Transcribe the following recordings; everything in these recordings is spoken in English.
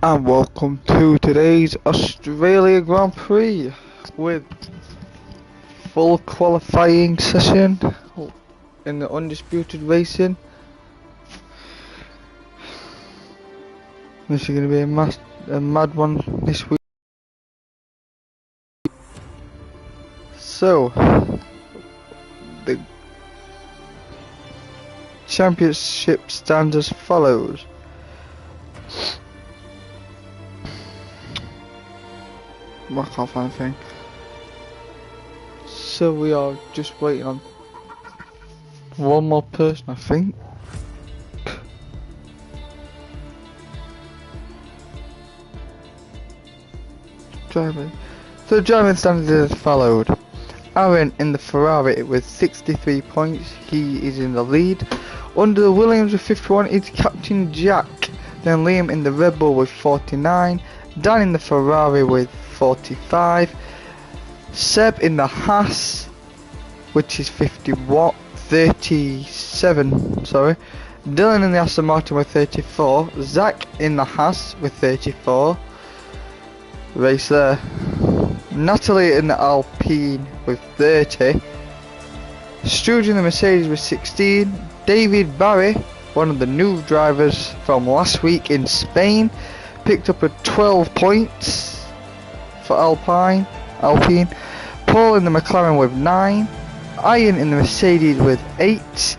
And welcome to today's Australia Grand Prix with full qualifying session in the undisputed racing. This is going to be a mad one this week. So, the championship stands as follows. I can't find anything. So we are just waiting on one more person, I think. Driving. So driving standards as followed. Aaron in the Ferrari with 63 points, he is in the lead. Under the Williams with 51 is Captain Jack. Then Liam in the Red Bull with 49. Dan in the Ferrari with 45. Seb in the Haas, which is 37, sorry. Dylan in the Aston Martin with 34. Zach in the Haas with 34. Race there. Natalie in the Alpine with 30. Stuart in the Mercedes with 16. David Barry, one of the new drivers from last week in Spain, picked up a 12 points for Alpine. Paul in the McLaren with 9. Ian in the Mercedes with 8.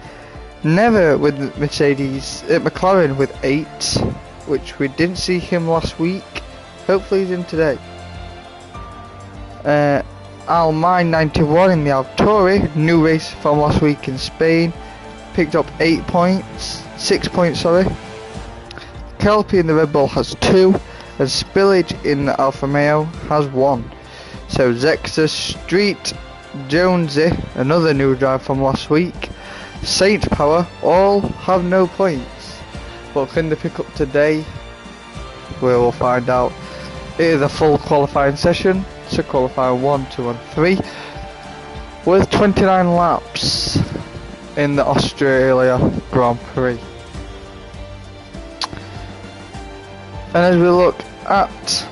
Never with the McLaren with 8, which we didn't see him last week. Hopefully he's in today. Almine 91 in the Altori, new race from last week in Spain, picked up 6 points, sorry. Kelpie in the Red Bull has 2, and Spillage in the Alfa Romeo has 1. So Zexa, Street, Jonesy, another new drive from last week, Saint Power, all have no points. But can they pick up today? We will find out. It is a full qualifying session, so qualifying 1, 2 and 3, with 29 laps in the Australia Grand Prix. And as we look at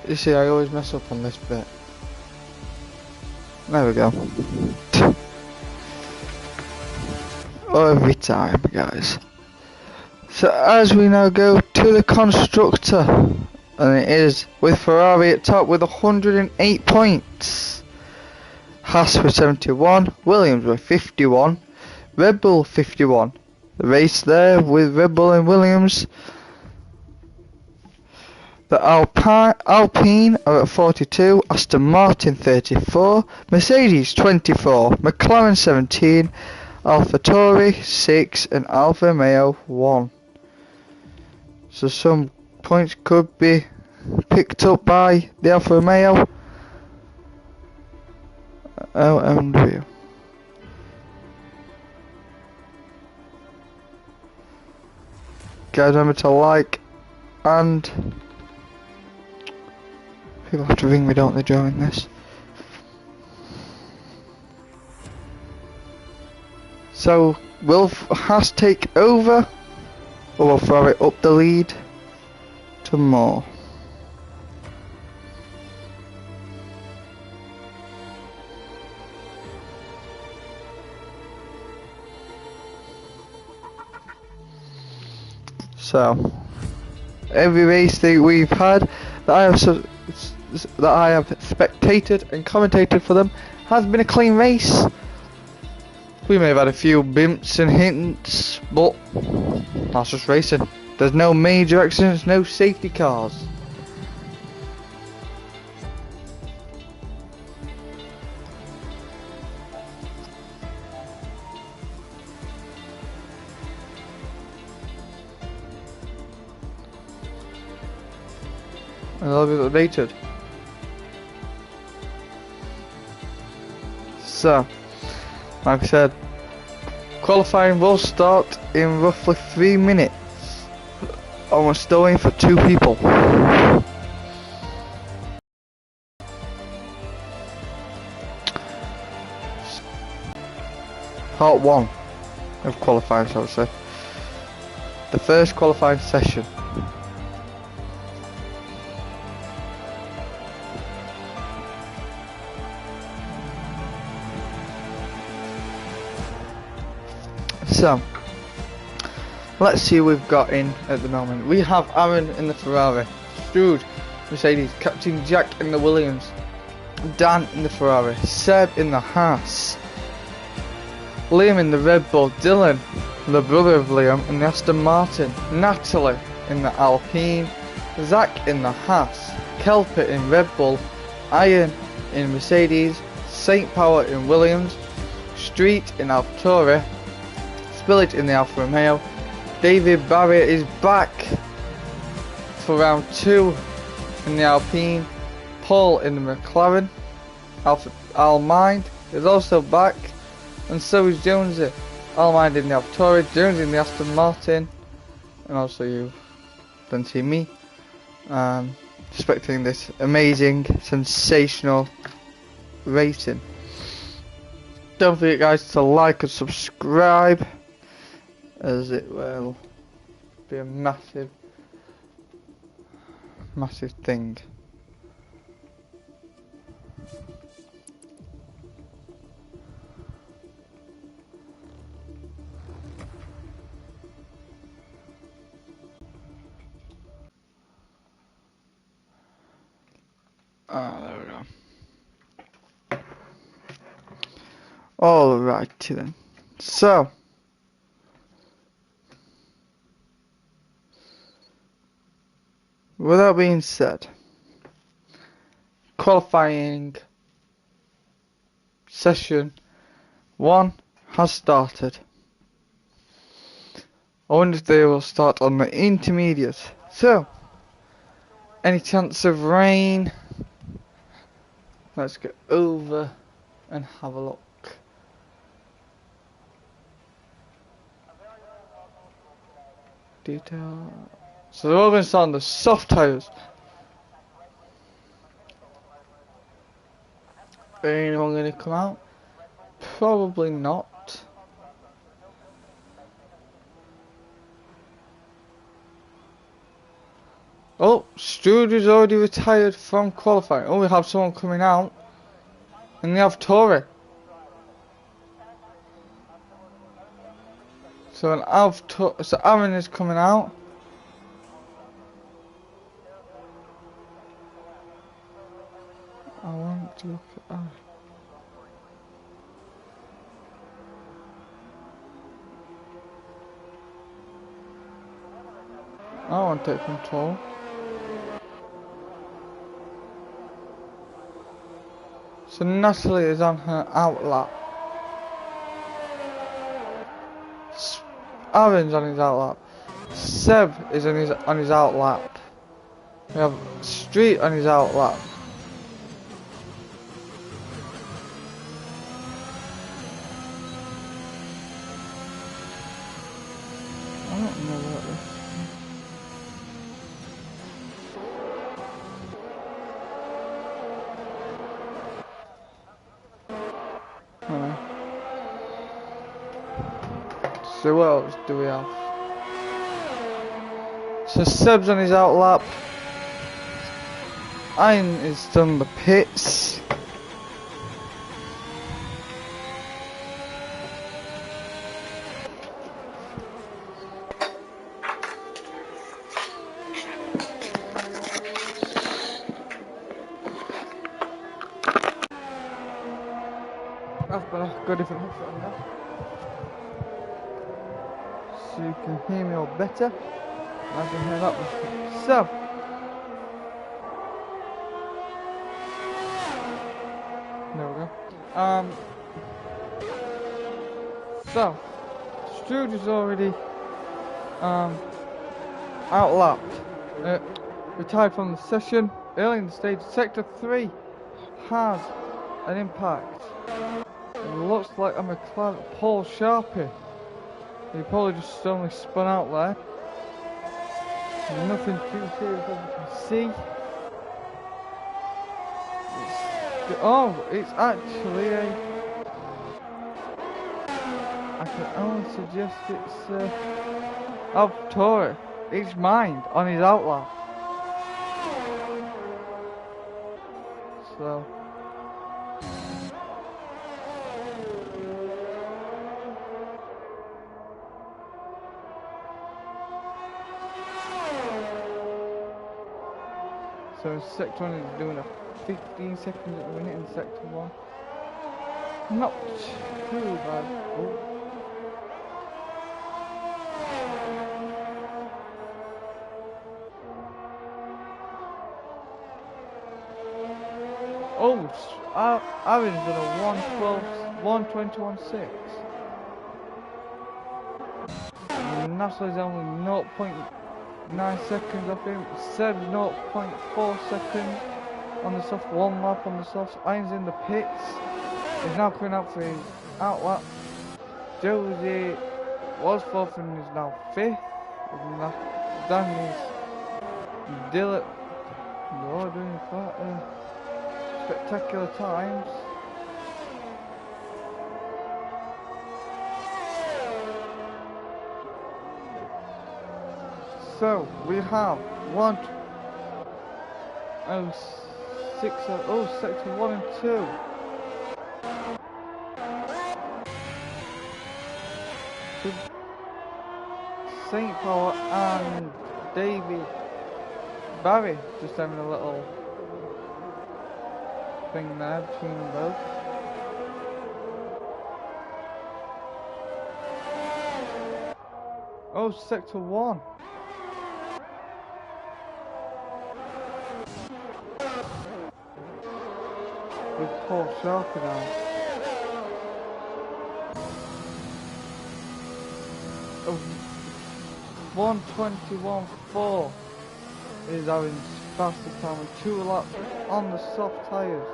you see, I always mess up on this bit. There we go. Every time, guys. So as we now go to the constructor, and it is with Ferrari at top with 108 points. Haas with 71, Williams with 51, Red Bull 51. The race there with Red Bull and Williams. The Alpine are at 42, Aston Martin 34, Mercedes 24, McLaren 17, AlphaTauri 6 and Alfa Romeo 1. So some points could be picked up by the Alfa Romeo. LMW. Guys, remember to like, and people have to ring me, don't they, during this? So will Haas take over, or will Ferrari up the lead to more? So every race that we've had that I have spectated and commentated for them has been a clean race. We may have had a few bimps and hints, but that's just racing. There's no major accidents, no safety cars. And I'll be updated. So, like I said, qualifying will start in roughly 3 minutes. And we're still waiting for 2 people. part 1 of qualifying, shall we say. The first qualifying session. So, let's see who we've got in at the moment. We have Aaron in the Ferrari, Stroud, Mercedes, Captain Jack in the Williams, Dan in the Ferrari, Seb in the Haas, Liam in the Red Bull, Dylan, the brother of Liam, in the Aston Martin, Natalie in the Alpine, Zach in the Haas, Kelper in Red Bull, Iron in Mercedes, Saint Power in Williams, Street in AlphaTauri, Spillage in the Alfa Romeo. David Barry is back for round 2 in the Alpine. Paul in the McLaren. Almind is also back, and so is Jonesy. Almind in the AlphaTauri, Jonesy in the Aston Martin, and also you then see me expecting this amazing, sensational racing. Don't forget, guys, to like and subscribe, as it will be a massive thing. There we go. Alrighty then. So, with that being said, qualifying session 1 has started. I wonder if they will start on the intermediate. So, any chance of rain? Let's get over and have a look. Detail. So they're all going to start on the soft tyres. Anyone going to come out? Probably not. Oh, Stroud is already retired from qualifying. Oh, we have someone coming out. And they have AlphaTauri. So so Aaron is coming out. I want to look at that. I want to take control. So Natalie is on her outlap. Aaron's on his outlap. Seb is on his outlap. We have Street on his outlap. I don't know what this is. So what else do we have? So Seb's on his outlap. Iron is done the pits. I've got a different headset on now, so you can hear me all better. I can hear that one. So, there we go. So, Stroud is already outlapped, retired from the session early in the stage. Sector 3 has an impact. It looks like a McLaren. Paul Sharpie. He probably just only spun out there. Nothing too serious as you can see. It's actually a can only suggest it's AlphaTauri. It's mined on his outlap. So in sector 1 is doing a 15 seconds at the minute in sector 1. Not too bad. Aaron's done a 121.6. Natalie's only 0.9 seconds off him. Seb's 0.4 seconds on the soft, 1 lap on the soft. Iron's in the pits. He's now coming out for his outlap. Josie was 4th and is now 5th. Dan is Dylan. They're doing quite spectacular times. So we have sector 1 and 2. St. Paul and David Barry just having a little thing there between them both. Oh, sector 1. With Paul Sharper now. Oh, 121.4 is Aaron's fastest time with 2 laps on the soft tyres.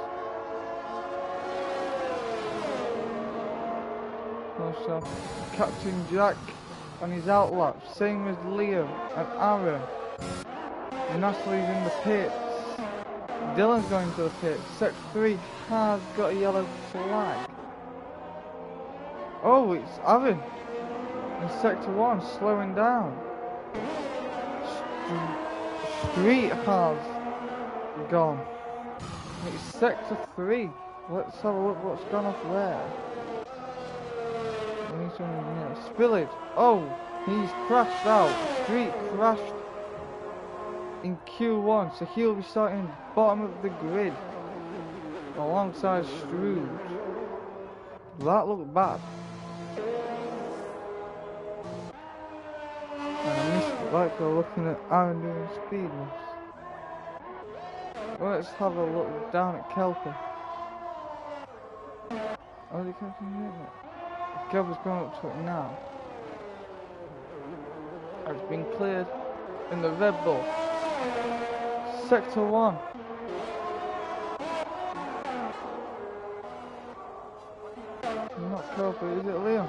Also, Captain Jack on his outlap, same as Liam and Aaron. Natalie's in the pits. Dylan's going to the pits. Sector 3 has got a yellow flag. Oh, it's Aaron in sector 1 slowing down. Street has gone. It's sector 3. Let's have a look what's gone off there. We need someone near. Spillage. Oh, he's crashed out. Street crashed in Q1, so he'll be starting bottom of the grid alongside Struge. That looked bad. And I missed it, like we're looking at Aaron doing speedless. Well, let's have a look down at Kelper. Oh, they can't see it. Kelper's going up to it now. It's been cleared in the Red Bull. Sector 1. Not Kelper, is it Liam?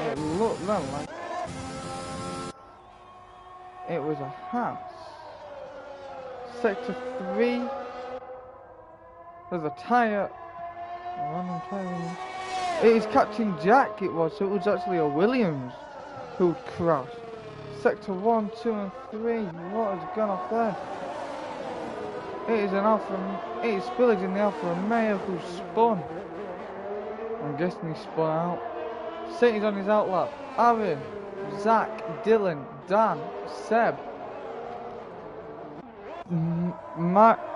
It looked then like it was a house. Sector 3. There's a tyre. Random tyre. It is Captain Jack, it was, so it was actually a Williams who crashed. Sector 1, 2 and 3. What has gone off there? It is an It is Spillage in the Alfa Romeo who spun. I'm guessing he spun out. Satan's on his outlap. Aaron, Zach, Dylan, Dan, Seb,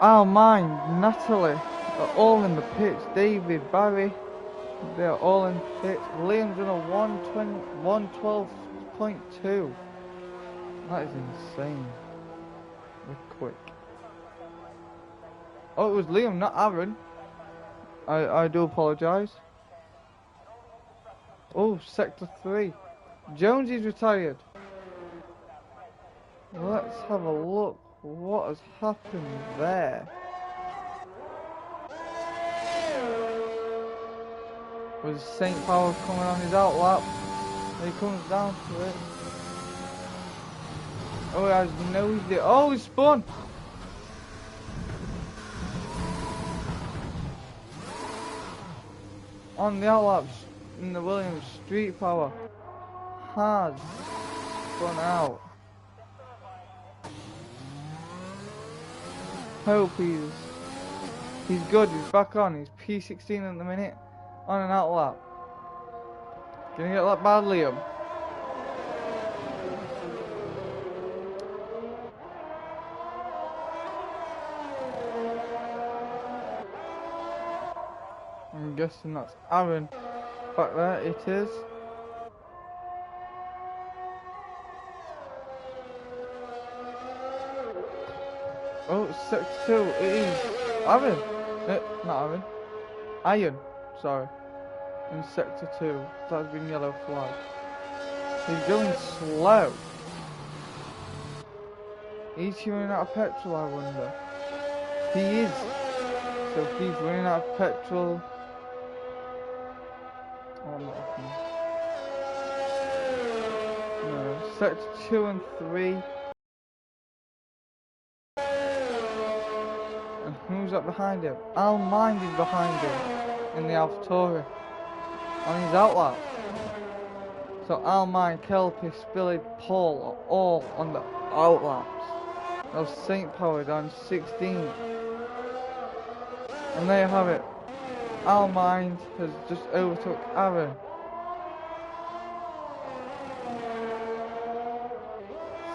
Al Mine, Natalie are all in the pits. David, Barry, they're all in the pits. Liam's on a 112.2. That is insane. We're quick. Oh, it was Liam, not Aaron. I do apologise. Oh, sector 3. Jones is retired. Let's have a look. What has happened there? Was St. Paul coming on his outlap? He comes down to it. Oh, he has nosed it. Oh, he spun! On the outlaps in the Williams, Street Power has spun out. Hope he's good, he's back on, he's P16 at the minute, on an outlap. Gonna get that bad, Liam. I'm guessing that's Aaron back there, it is. Oh, sector 2, it is Aaron. Not Aaron. Iron, sorry. In sector 2, that's been yellow flag. He's going slow. Is he running out of petrol, I wonder? He is. So he's running out of petrol. Oh, I'm not looking. No, sector 2 and 3. And who's up behind him? Al Mind is behind him in the AlphaTauri on his outlap. So Al Mind, Kelpie, Spillage, Paul are all on the outlaps. That was St. Power down 16th. And there you have it. Al Mind has just overtook Aaron.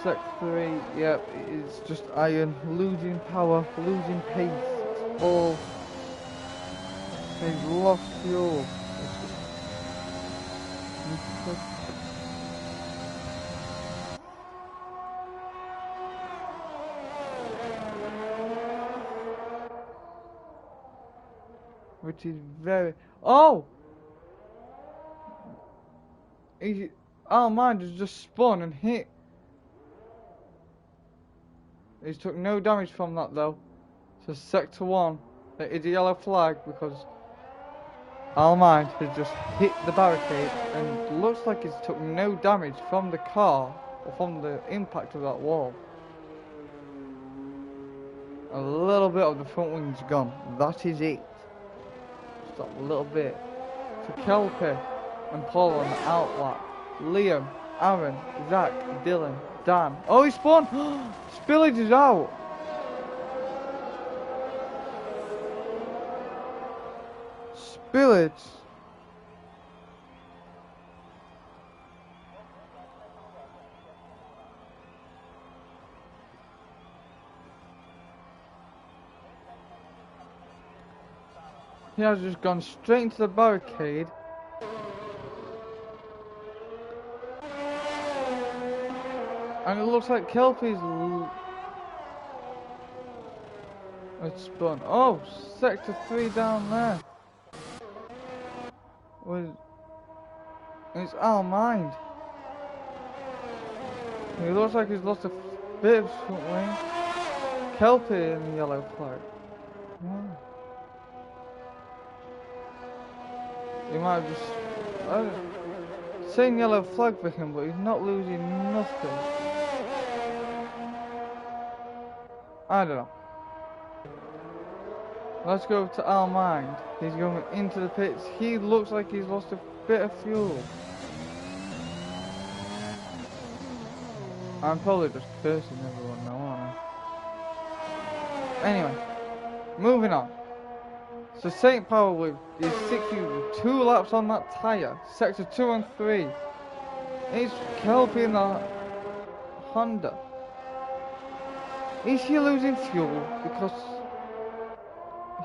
Sec 3, yep, it's just Iron, losing power, losing pace, it's all, he's lost fuel. Which is very, oh! Al Mind has just spun and hit. He's took no damage from that though. So sector 1, there is a yellow flag because Al Mind has just hit the barricade and looks like he's took no damage from the car or from the impact of that wall. A little bit of the front wing's gone. That is it. Just a little bit. For Kelpie and Paul on the outlap. Liam, Aaron, Zach, Dylan, Dan. Oh, he spun! Spillage is out! Spillage? He has just gone straight into the barricade. And it looks like Kelpie's it's spun. Oh, sector 3 down there. It's Al Mind. He looks like he's lost a bit of front wing. Kelpie in the yellow flag. Yeah. He might have just saying yellow flag for him, but he's not losing nothing. I don't know. Let's go over to Al Mind. He's going into the pits. He looks like he's lost a bit of fuel. I'm probably just cursing everyone now, aren't I? Anyway, moving on. So St. Power with his 60 with 2 laps on that tyre. Sector 2 and 3. It's Kelpie in the Honda. Is he losing fuel? Because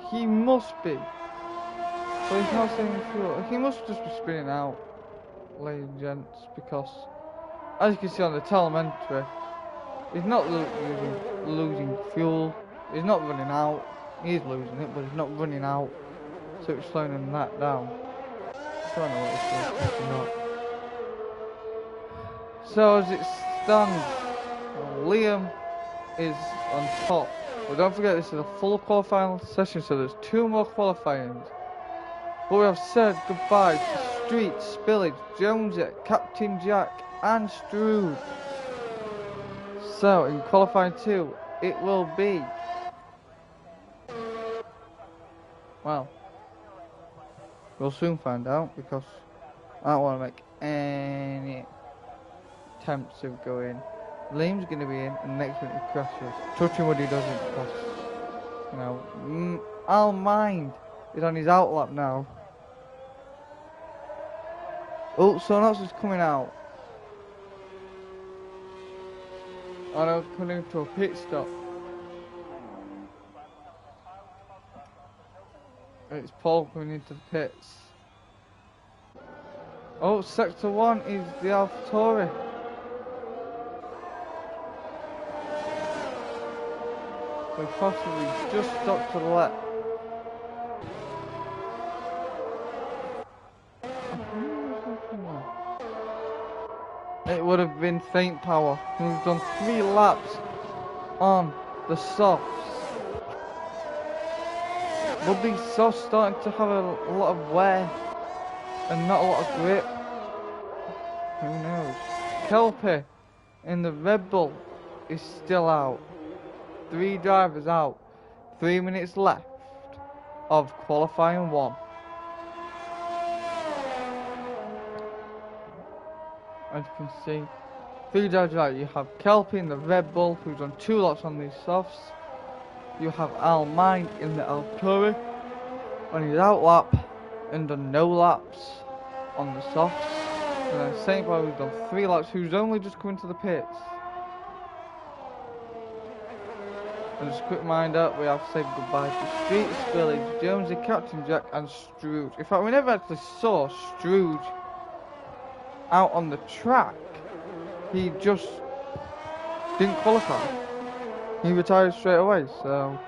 he must be. But he's not saving fuel. He must just be spinning out, ladies and gents, because as you can see on the telemetry, he's not losing fuel. He's not running out. He's losing it, but he's not running out. So it's slowing him that down. I don't know what it's doing, not. So as it stands, Liam is on top. But don't forget, this is a full qualifying session, so there's 2 more qualifyings. But we have said goodbye to Street, Spillage, Jonesy, Captain Jack, and Strood. So in qualifying 2, it will be, well, we'll soon find out, because I don't want to make any attempts of going. Liam's going to be in, and next minute he crashes. Touching wood he doesn't, because, you know, Al Mind is on his outlap now. Oh, someone else is coming out. Oh no, coming into a pit stop. It's Paul coming into the pits. Oh, Sector 1 is the AlphaTauri. We possibly just stopped to the left. It would have been Saint Power. He's done 3 laps on the softs. But these softs starting to have a lot of wear and not a lot of grip. Who knows? Kelpie in the Red Bull is still out. 3 drivers out. 3 minutes left of qualifying 1. As you can see, 3 drivers out. You have Kelpie in the Red Bull, who's done 2 laps on these softs. You have Al Mind in the AlphaTauri on his outlap and done no laps on the softs. And then Saint Paul, who's done 3 laps, who's only just come into the pits. And just a quick reminder, we have to say goodbye to Street, Spillage, Jonesy, Captain Jack and Scrooge. In fact, we never actually saw Scrooge out on the track. He just didn't qualify. He retired straight away, so,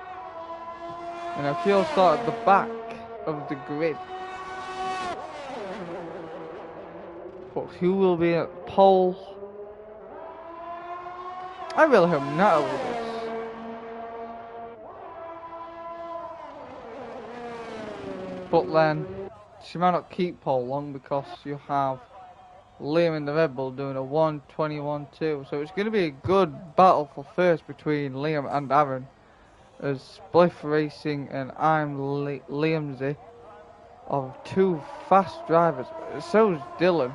you know, he'll start at the back of the grid. But who will be at pole? I really hope Natalie does. But then, she might not keep pole long because you have Liam in the Red Bull doing a 1:21.2. So it's going to be a good battle for first between Liam and Aaron. As Spliff Racing and I'm Liamsy of 2 fast drivers. So is Dylan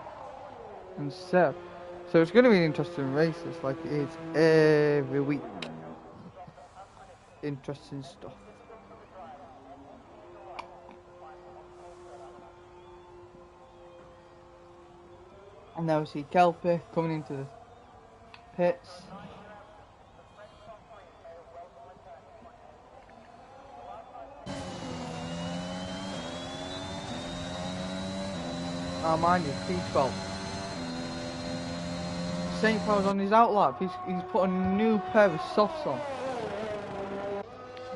and Seb. So it's going to be an interesting race, like it is every week. Interesting stuff. And now we see Kelpie coming into the pits. Oh, mind you, P12. Saint Power's on his outlap. He's put a new pair of softs on.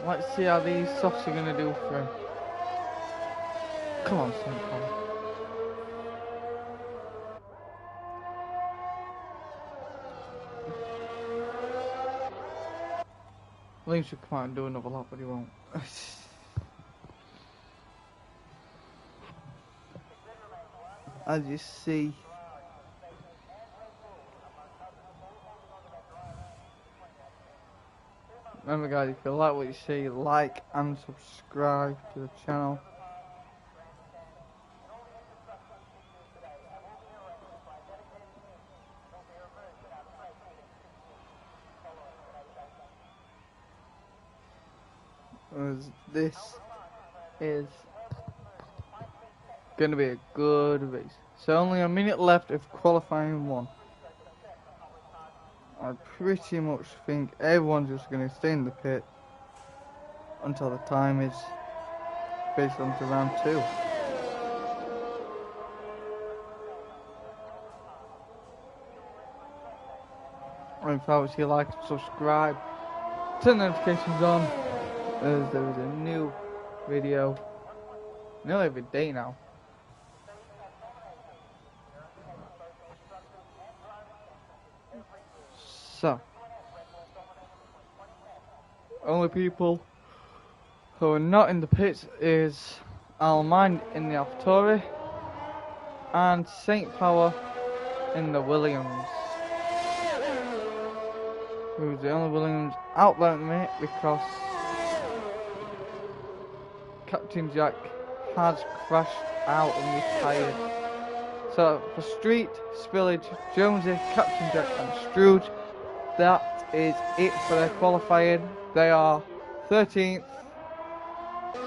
Let's see how these softs are going to do for him. Come on, Saint Power. Liam should come out and do another lap, but he won't. As you see, remember guys, if you like what you see, like and subscribe to the channel. As this is going to be a good race. So only a minute left of qualifying 1. I pretty much think everyone's just going to stay in the pit until the time is based on to round 2. And if obviously like and subscribe, turn notifications on, as there is a new video nearly every day now. So, only people who are not in the pits is Al Mind in the AlphaTauri and Saint Power in the Williams. who's the only Williams out there at the minute because Captain Jack has crashed out and retired. So for Street, Spillage, Jonesy, Captain Jack and Scrooge, that is it for their qualifying. They are 13th,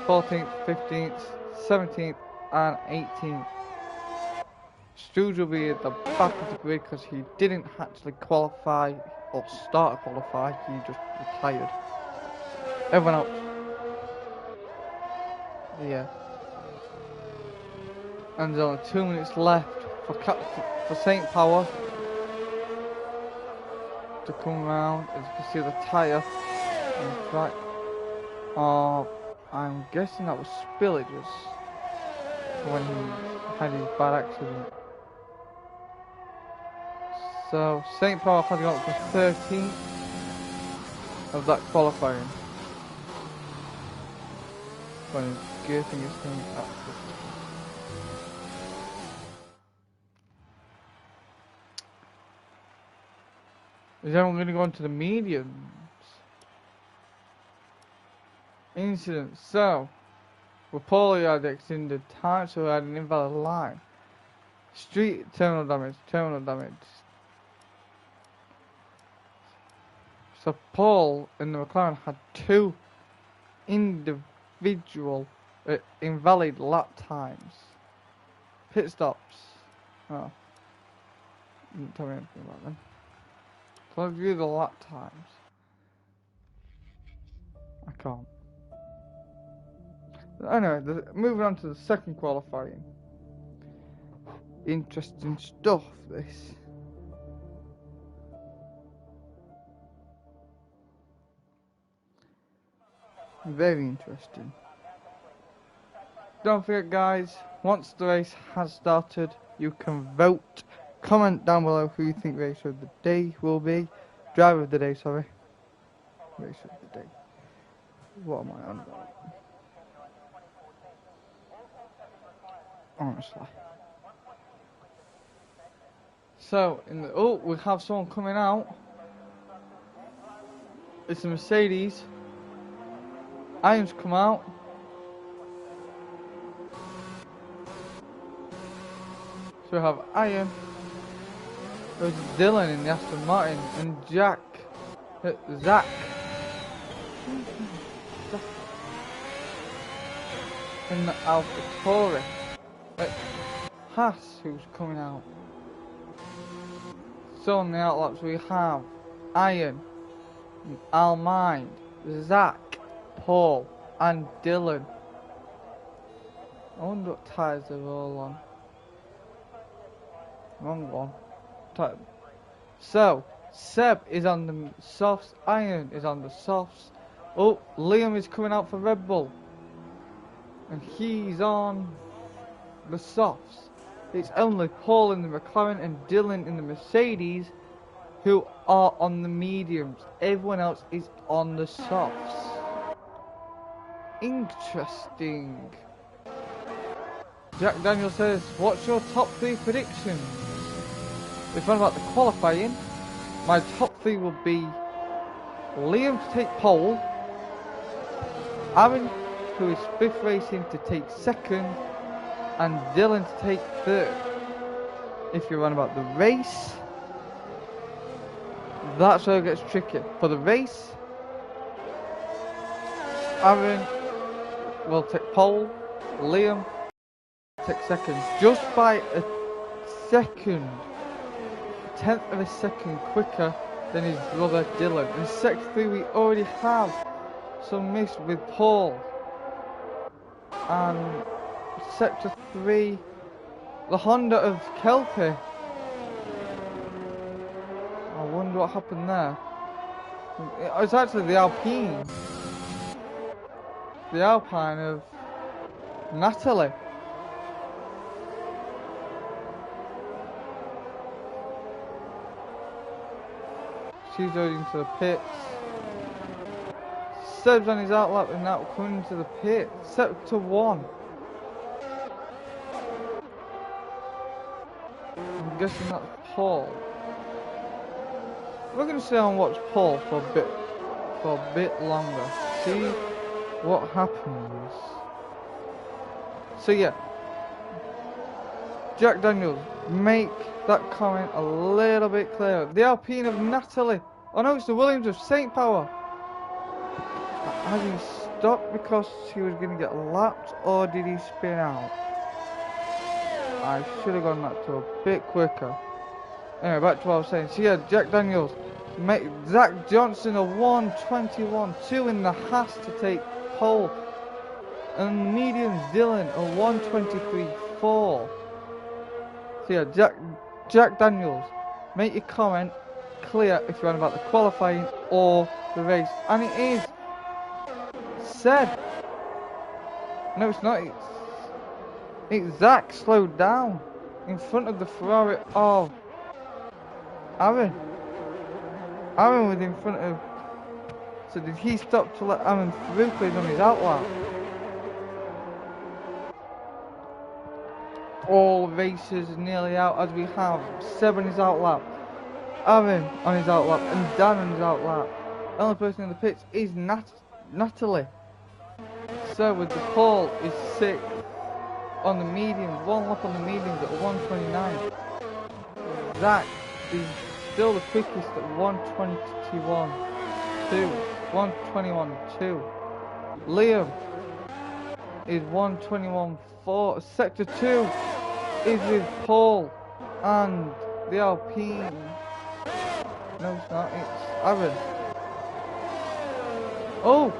14th, 15th, 17th and 18th. Scrooge will be at the back of the grid because he didn't actually qualify or start to qualify, he just retired. Everyone else, yeah. And there's only 2 minutes left for Saint Power to come round. As you can see the tyre in fact. I'm guessing that was Spillages when he had his bad accident. So Saint Power has got the 13th of that qualifying. When he's getting his thing up. Is everyone going to go into the mediums? Incident. So, with Paul had extended time, so we had an invalid line. Street terminal damage. So Paul in the McLaren had 2 individual invalid lap times. Pit stops. Oh. Didn't tell me anything about them. So let's view the lap times. I can't. Anyway, moving on to the second qualifying. Interesting stuff, this. Very interesting. Don't forget, guys, once the race has started, you can vote. Comment down below who you think racer of the day will be. Driver of the day, sorry. Racer of the day. What am I on about? Honestly. So, we have someone coming out. It's a Mercedes. Iron's come out. So we have Iron. There's Dylan in the Aston Martin and Zach in the AlphaTauri. Haas, who's coming out. So on the outlaps we have Iron, Almind, Zach, Paul and Dylan. I wonder what tyres they're all on. Wrong one. So Seb is on the softs, Iron is on the softs. Oh, Liam is coming out for Red Bull. And he's on the softs. It's only Paul in the McLaren and Dylan in the Mercedes who are on the mediums. Everyone else is on the softs. Interesting. Jack Daniel says, what's your top 3 predictions? If I'm about the qualifying, my top 3 will be Liam to take pole, Aaron, who is 5th racing, to take 2nd, and Dylan to take 3rd. If you're on about the race, that's where it gets tricky. For the race, Aaron will take pole, Liam take 2nd, just by a second, 1/10 of a second quicker than his brother Dylan. In Sector 3 we already have some miss with Paul. And Sector 3, the Honda of Kelpie. I wonder what happened there. It's actually the Alpine. The Alpine of Natalie. She's going into the pits. Seb's on his outlap and now coming into the pit. Sector 1. I'm guessing that's Paul. we're gonna stay on watch Paul for a bit longer. See what happens. So yeah, Jack Daniels, make that comment a little bit clearer. The Alpine of Natalie. Oh no, it's the Williams of St. Power. Has he stopped because he was going to get lapped, or did he spin out? I should have gone that to a bit quicker. Anyway, back to what I was saying. So yeah, Jack Daniels, Zach Johnson a 1:21.2 in the Haas to take pole. And mediums Dylan a 1:23.4. So yeah, Jack Daniels, make your comment clear if you're on about the qualifying or the race. And it is Seb. No, it's not. It's Zach slowed down in front of the Ferrari of Aaron. Aaron was in front of. So did he stop to let Aaron through because he's on his outlap? All races nearly out as we have Seb on his outlap, Aaron on his outlap, and Dan on his outlap. The only person in the pits is Natalie. So with the pole is 6th on the mediums, 1 lap on the mediums at 1:29. Zach is still the quickest at 1:21.2. Liam is 1:21.4. Sector 2 is with Paul and the Alpine. No, it's not. It's Aaron. Oh!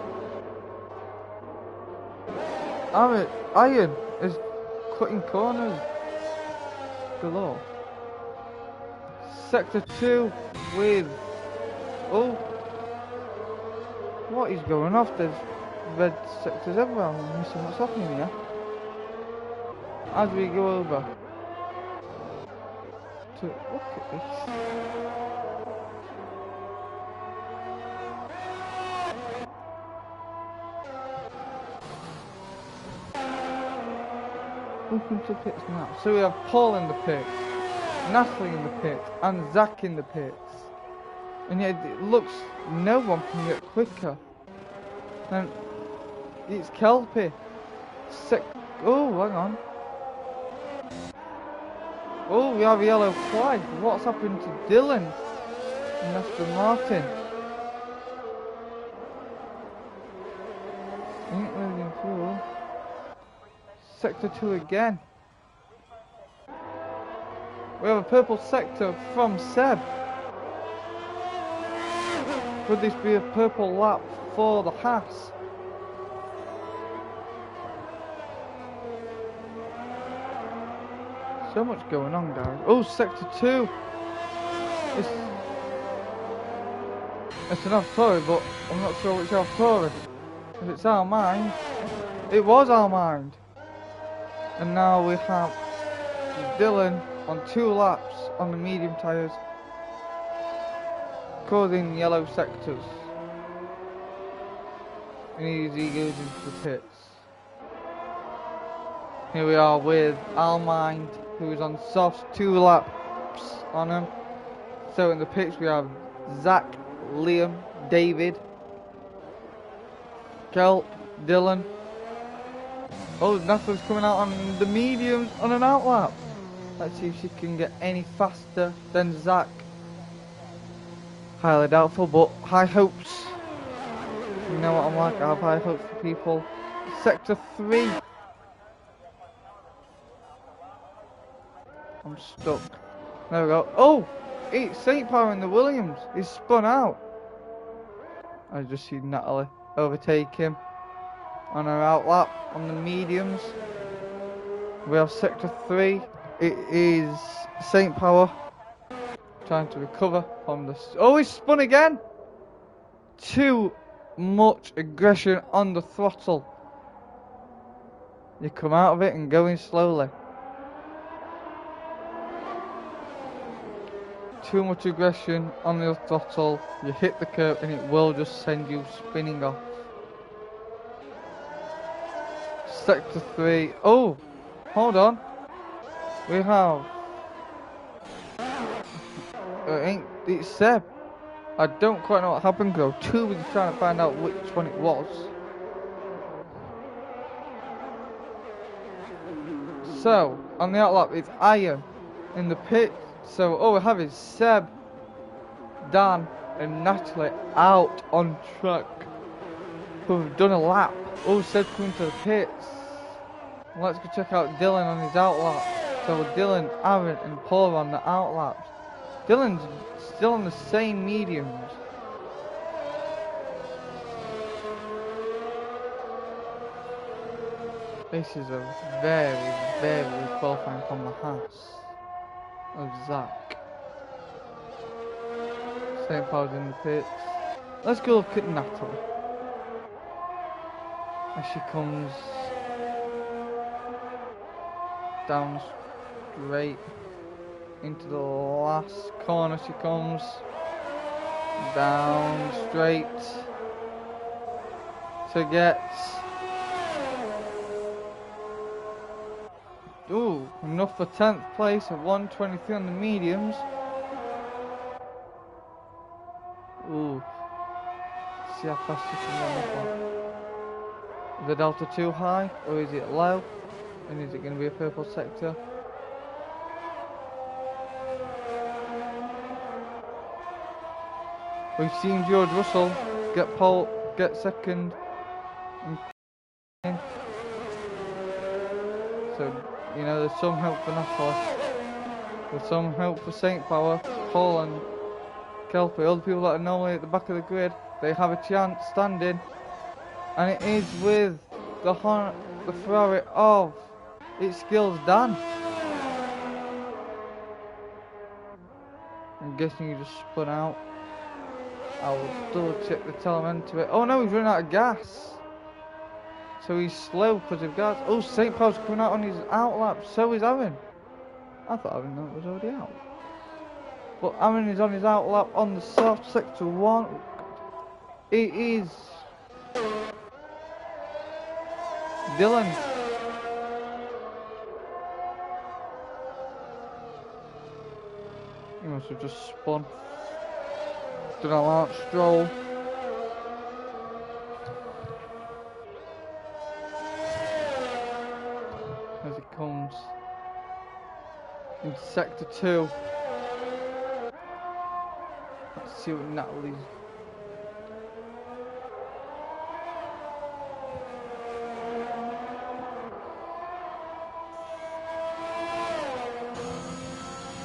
Iron is cutting corners galore. Sector 2 with... Oh! What is going off? There's red sectors everywhere. I'm missing what's happening here. As we go over to... Look at this. Welcome to pits now. So we have Paul in the pit, Natalie in the pit, and Zach in the pits. And yet it looks no one can get quicker. And it's Kelpie. Oh, hang on. Oh, we have a yellow flag. What's happened to Dylan and Aston Martin? Ain't losing fuel. Sector 2 again. We have a purple sector from Seb. Could this be a purple lap for the Haas? So much going on, guys. Oh, sector 2. It's an Alpine, but I'm not sure which Alpine. If it's our mind, it was our mind. And now we have Dylan on 2 laps on the medium tyres, causing yellow sectors. And he goes into the pits. Here we are with Almind, who is on softs, 2 laps on him. So in the pits we have Zach, Liam, David, Kelp, Dylan. Oh, Natalie's coming out on the mediums on an outlap. Let's see if she can get any faster than Zach. Highly doubtful, but high hopes. You know what I'm like, I have high hopes for people. Sector 3. I'm stuck. There we go. Oh! It's St. Power in the Williams. He's spun out. I just see Natalie overtake him on her outlap on the mediums. We have sector 3. It is St. Power trying to recover from the... Oh, he's spun again! Too much aggression on the throttle. You come out of it and go in slowly. Too much aggression on the throttle, you hit the curb and it will just send you spinning off. Sector 3. Oh, hold on. We have it's Seb. I don't quite know what happened though. Too busy trying to find out which one it was. So, on the outlap, it's Iron in the pit. So, all we have is Seb, Dan, and Natalie out on track who've done a lap. Oh, Seb's coming to the pits. Let's go check out Dylan on his outlap. So, Dylan, Aaron, and Paul on the outlaps. Dylan's still on the same mediums. This is a very, very qualifying from the Haas of Zach. St. Paul's in the pits. Let's go look at Natalie. As she comes down straight into the last corner, she comes down straight to get enough for 10th place at 123 on the mediums. See how fast she can run this one. Is the delta too high or is it low? And is it going to be a purple sector? We've seen George Russell get second. So, you know, there's some hope for Natalie. There's some hope for St. Power, Paul and Kelpie. All the people that are normally at the back of the grid, they have a chance standing. And it is with the Ferrari of its skills Dan. I'm guessing you just spun out. I will double check the telemetry. Oh no, he's running out of gas. So he's slow because of gas. Oh, St. Paul's coming out on his outlap. So is Aaron. I thought Aaron was already out. But Aaron is on his outlap on the soft sector 1. It is Dylan. He must have just spun. Done a Lance Stroll. As it comes into sector 2. Let's see what Natalie's.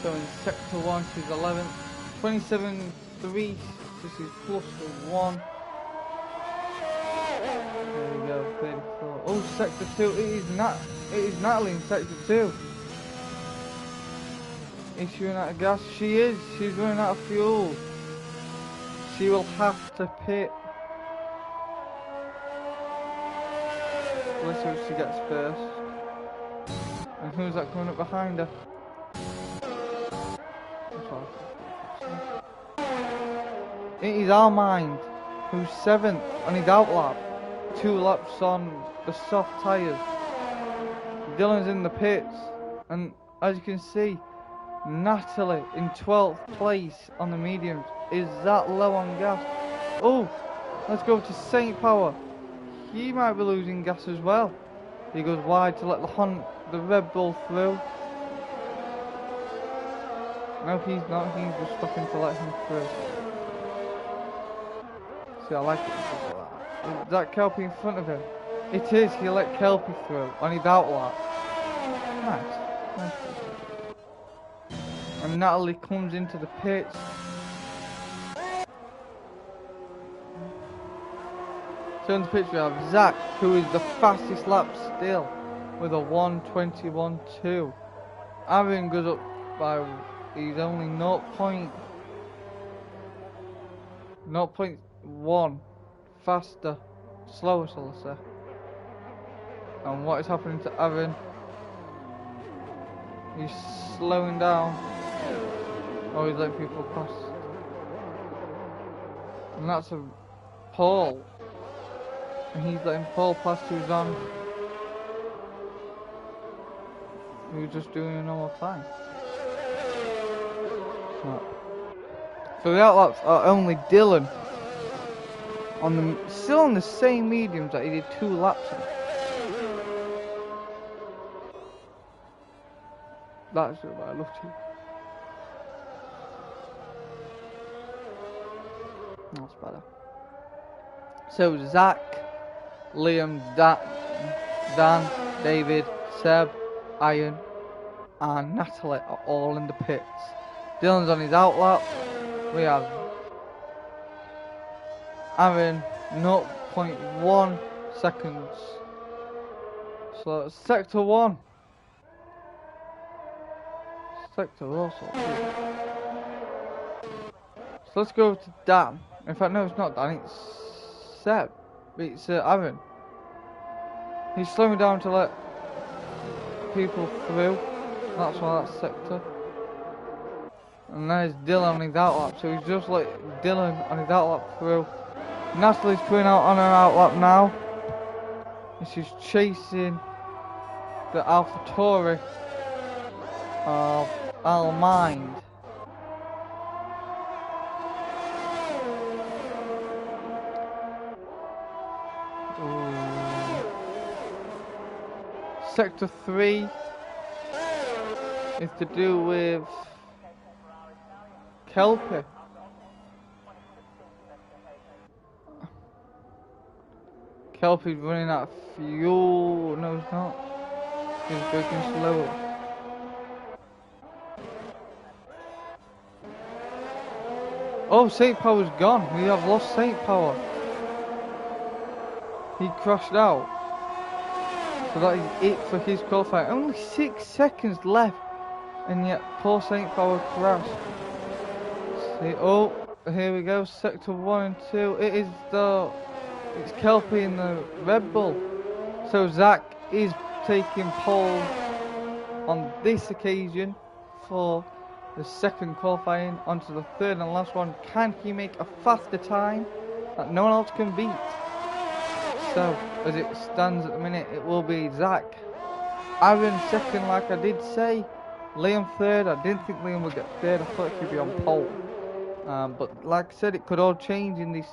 So in sector 1 she's 11th. 27.3. This is plus 1. There we go, 34. Oh, sector 2. It is Natalie in sector 2. Is she running out of gas? She is. She's running out of fuel. She will have to pit. Let's see what she gets first. And who's that coming up behind her? It is Armind, who's 7th on his outlap. 2 laps on the soft tyres. Dylan's in the pits. And as you can see, Natalie in 12th place on the mediums. Is that low on gas? Oh, let's go to St. Power. He might be losing gas as well. He goes wide to let the Red Bull through. No, he's not. He's just stopping to let him through. See, I like it because of that. Is that Kelpie in front of him? It is. He let Kelpie through on his outlap. Nice. And Natalie comes into the pits. So in the pits we have Zach, who is the fastest lap still, with a 1:21.2. Aaron goes up by, he's only 0.1 faster, slower shall I say. And what is happening to Aaron? He's slowing down. Oh, he's letting people pass. And that's a Paul. And he's letting Paul pass who's on. Who's just doing a normal time. So the outlaps are only Dylan still on the same mediums that he did 2 laps on. That's what I love to. That's better. So Zach, Liam, Dan, David, Seb, Ian, and Natalie are all in the pits. Dylan's on his outlap. We have Aaron 0.1 seconds. So it's sector 1. Sector also. So let's go to Dan. In fact, no, it's not Dan, it's Seb. It's Aaron. He's slowing down to let people through. That's why that's sector. And there's Dylan on his outlap, so he's just let Dylan on his outlap through. Natalie's coming out on her outlap now. And she's chasing the AlphaTauri of Almind. Sector 3 is to do with Kelpie. Kelpie's running out of fuel. No, he's not. He's braking slower. Oh, Saint Power's gone. We have lost Saint Power. He crashed out. So that is it for his qualifying. Only 6 seconds left. And yet, poor Saint Power crashed. See, oh, here we go. Sector 1 and 2. It's Kelpie in the Red Bull. So Zach is taking pole on this occasion for the second qualifying. Onto the third and last one. Can he make a faster time that no one else can beat? So, as it stands at the minute, it will be Zach. Aaron second, like I did say. Liam third. I didn't think Liam would get third. I thought he'd be on pole. But like I said, it could all change in this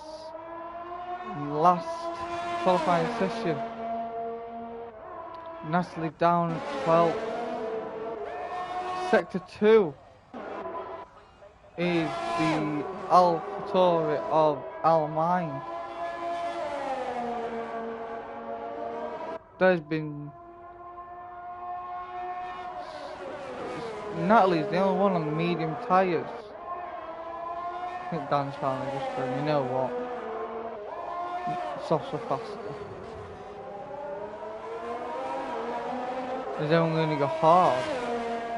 last qualifying session. Natalie down at 12. Sector 2 is the AlphaTauri of Almind. There's been... Natalie's the only one on the medium tyres. I think Dan's finally just going, you know what? Softs are faster. There's only going to go hard.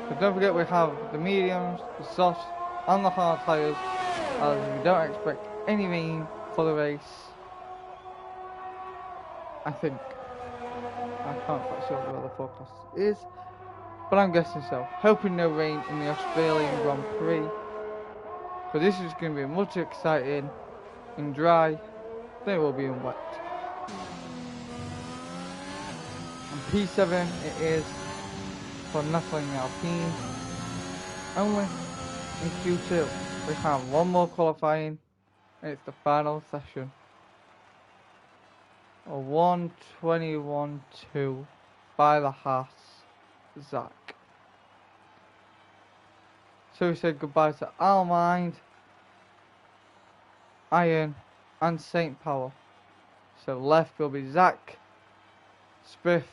But don't forget we have the mediums, the softs, and the hard tyres, as we don't expect any rain for the race. I think. I can't quite sure where the forecast is, but I'm guessing so. Hoping no rain in the Australian Grand Prix, because this is going to be much exciting and dry than it will be in wet. And P7 it is for Natalie and Alpine. Only in Q2 we have one more qualifying, and it's the final session. A 1:21.2 by the Haas, Zach. So we said goodbye to Almind, Iron, and Saint Power. So left will be Zach, Spiff,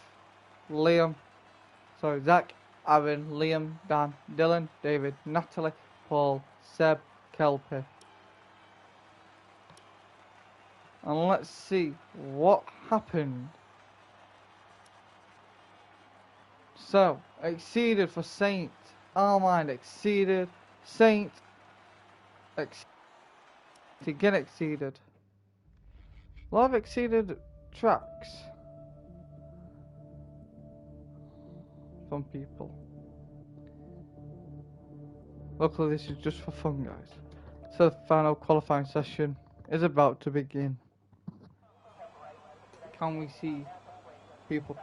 Zach, Aaron, Liam, Dan, Dylan, David, Natalie, Paul, Seb, Kelpie. And let's see what happened. So, exceeded for Saint. Almind exceeded. Saint again exceeded. A lot of exceeded tracks from people. Luckily this is just for fun, guys. So the final qualifying session is about to begin. Can we see people?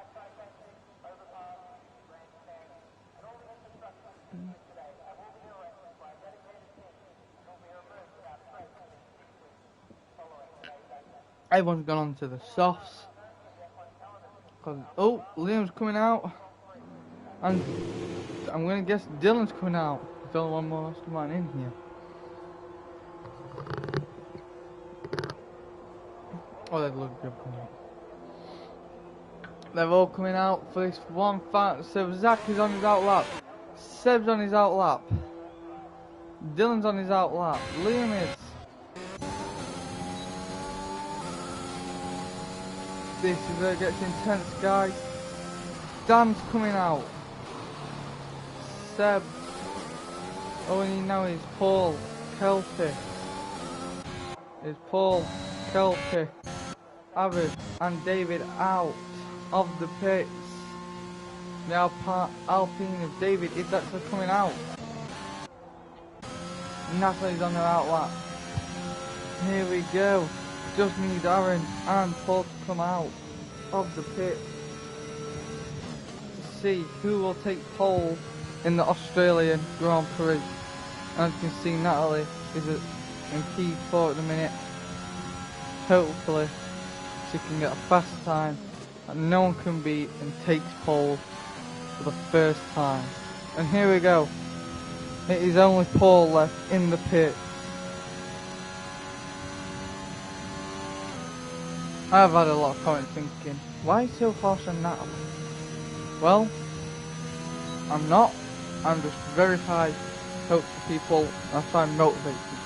Everyone's gone on to the softs. Oh, Liam's coming out. And I'm going to guess Dylan's coming out. There's only one more mastermind in here. Oh, there's a lot of people coming out. They're all coming out for this one fight. So Zach is on his outlap. Seb's on his outlap. Dylan's on his outlap. Liam is. This is where it gets intense, guys. Dan's coming out. Seb. Oh, and now is Paul Kelpie. Is Paul Kelpie, Aaron and David out of the pits. The Alpine of David is actually coming out. Natalie's on her outlap. Here we go. Just need Aaron and Paul to come out of the pit to see who will take pole in the Australian Grand Prix. As you can see, Natalie is in P4 at the minute. Hopefully she can get a fast time that no one can beat and takes pole for the first time. And here we go. It is only Paul left in the pit. I've had a lot of comments thinking, why so harsh on Natalie? Well, I'm not. I'm just very high hopes for people and I try and motivate people.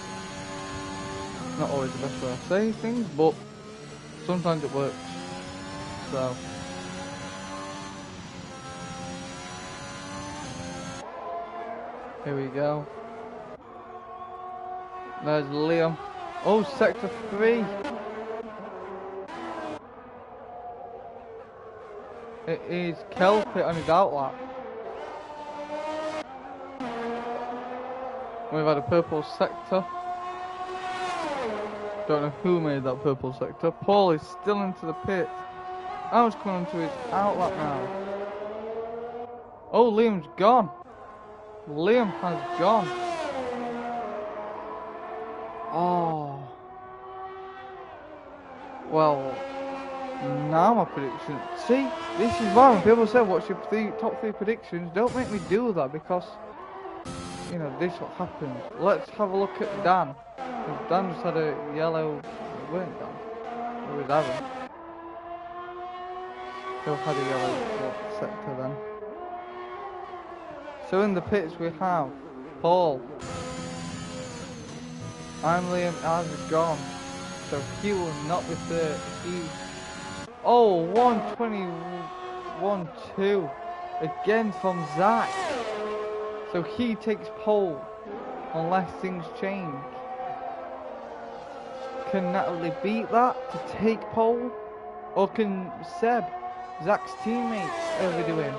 Not always the best way I say things, but sometimes it works. So here we go. There's Liam. Oh, sector 3. It is Kelpie on his outlap. We've had a purple sector. Don't know who made that purple sector. Paul is still into the pit. I was coming onto his outlap now. Oh, Liam's gone. Liam has gone. Oh. Well, now my prediction. See, this is why when people say what's your top 3 predictions, don't make me do that because, you know, this will happen. Let's have a look at Dan. Dan just had a yellow. It weren't Dan. It was Aaron. Who had a yellow sector then. So in the pits we have Paul. I'm Liam as is gone. So he will not be third. Oh, 121-2 again from Zach. So he takes pole unless things change. Can Natalie beat that to take pole? Or can Seb, Zach's teammate, overdo him?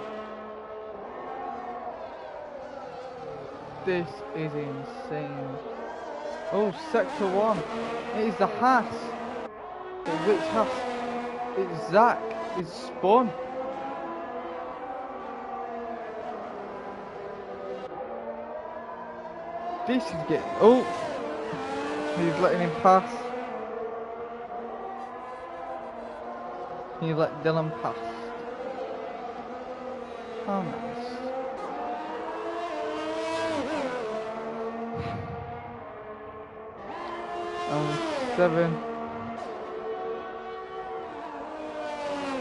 This is insane. Oh, sector 1. It is the Haas. But which Haas? It's Zach. It's spun. This is getting... Oh! He's letting him pass. He let Dylan pass. Oh, nice. And 7.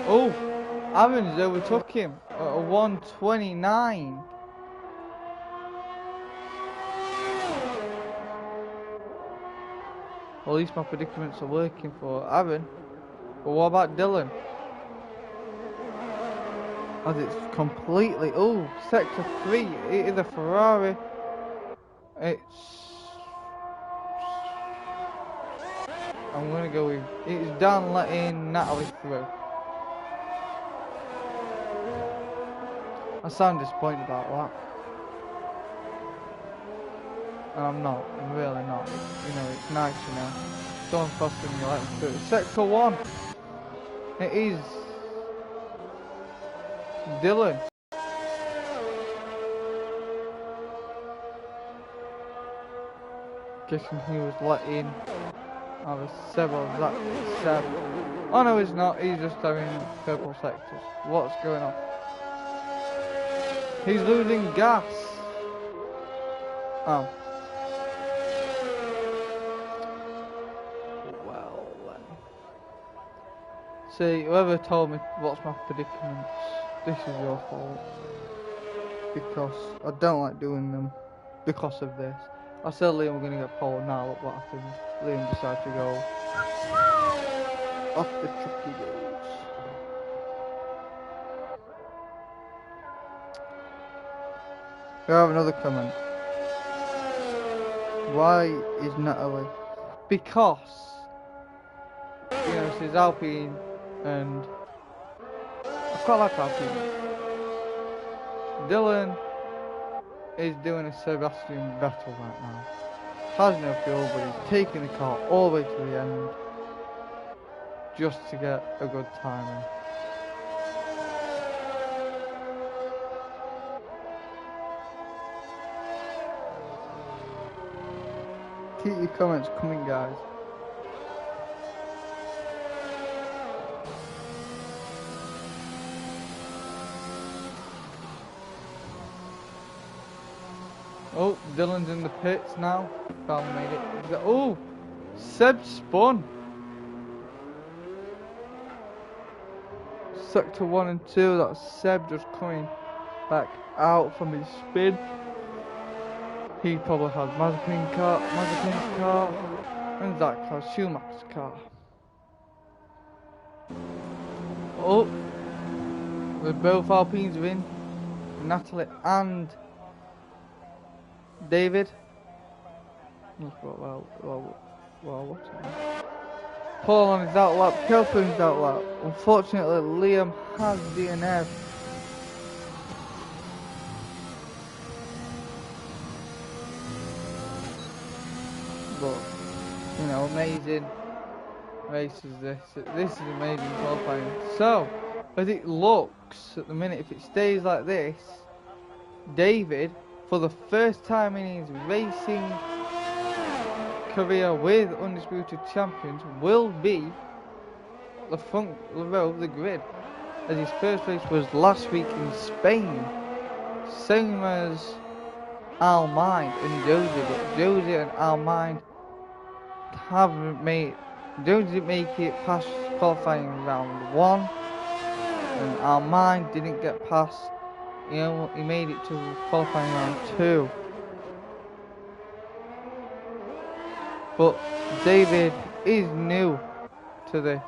Oh! Aaron's overtook him at a 129. Well, at least my predicaments are working for Aaron. But what about Dylan? As it's completely... Oh, sector 3. It is a Ferrari. I'm going to go with... It's Dan letting Natalie through. I sound disappointed about that. And I'm not. I'm really not. You know, it's nice, you know. Someone's faster than you let them through. Sector 1. It is... Dylan. Guessing he was let in. Either Seb or Zach. Seb. Oh no, he's not. He's just having purple sectors. What's going on? He's losing gas. Oh. Well then. See, whoever told me what's my predicaments, this is your fault. Because I don't like doing them because of this. I said Liam we're going to get pole, now look what happens. Liam decided to go off the truck he goes. We have another comment. Why is Natalie? Because, you know, she's Alpine and I quite like Alpine. Dylan is doing a Sebastian Vettel right now. Has no fuel, but he's taking the car all the way to the end just to get a good timing. Keep your comments coming, guys. Oh, Dylan's in the pits now. Finally made it. Oh, Seb spun. Sector 1 and 2, that's Seb just coming back out from his spin. He probably has Mazepin's car, and Zach has Schumacher's car. Oh, with both Alpines are in, Natalie and David. What's Paul on his outlap, Kelpin's outlap. Unfortunately, Liam has DNF. But, you know, amazing race is this. This is amazing qualifying. So, as it looks at the minute, if it stays like this, David, for the first time in his racing career with Undisputed Champions, will be the front row of the grid, as his first race was last week in Spain, same as Almind and Josie, but Josie and Almind haven't made. Josie didn't make it past qualifying round 1, and Almind didn't get past. You know, he made it to qualifying round 2. But David is new to this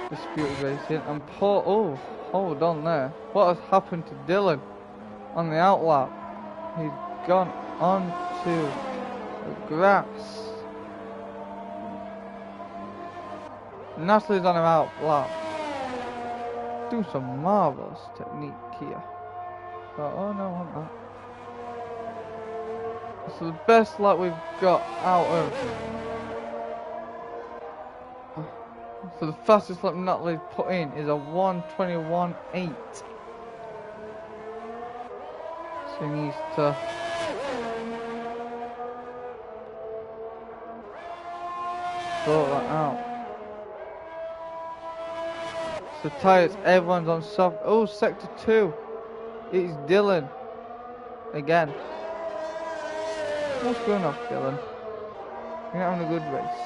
disputed racing, and Paul, oh, hold on there. What has happened to Dylan on the outlap? He's gone onto the grass. Natalie's on her outlap. Do some marvellous technique here. Oh no, I want that. So the best lap we've got out of. So the fastest lap Natalie's put in is a 1:21.8. So he needs to sort that out. So tyres, everyone's on soft. Oh, sector 2. It's Dylan again. What's going on, Dylan? You're not having a good race.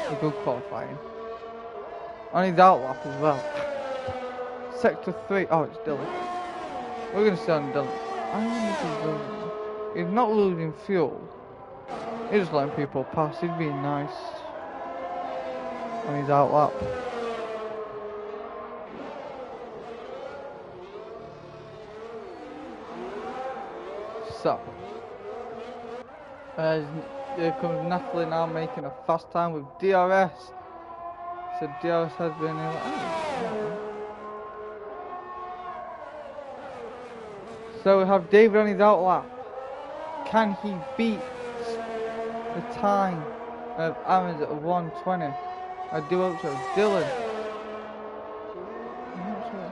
A good qualifying. On his outlap as well. Sector 3. Oh, it's Dylan. We're going to stay on Dylan. I wonder if he's losing. He's not losing fuel. He's just letting people pass. He's being nice. On his outlap. So. Here comes Natalie now making a fast time with DRS. So DRS has been in. So we have David on his outlap. Can he beat the time of Aaron's at 1:20? I do hope so. Dylan. I'm not sure.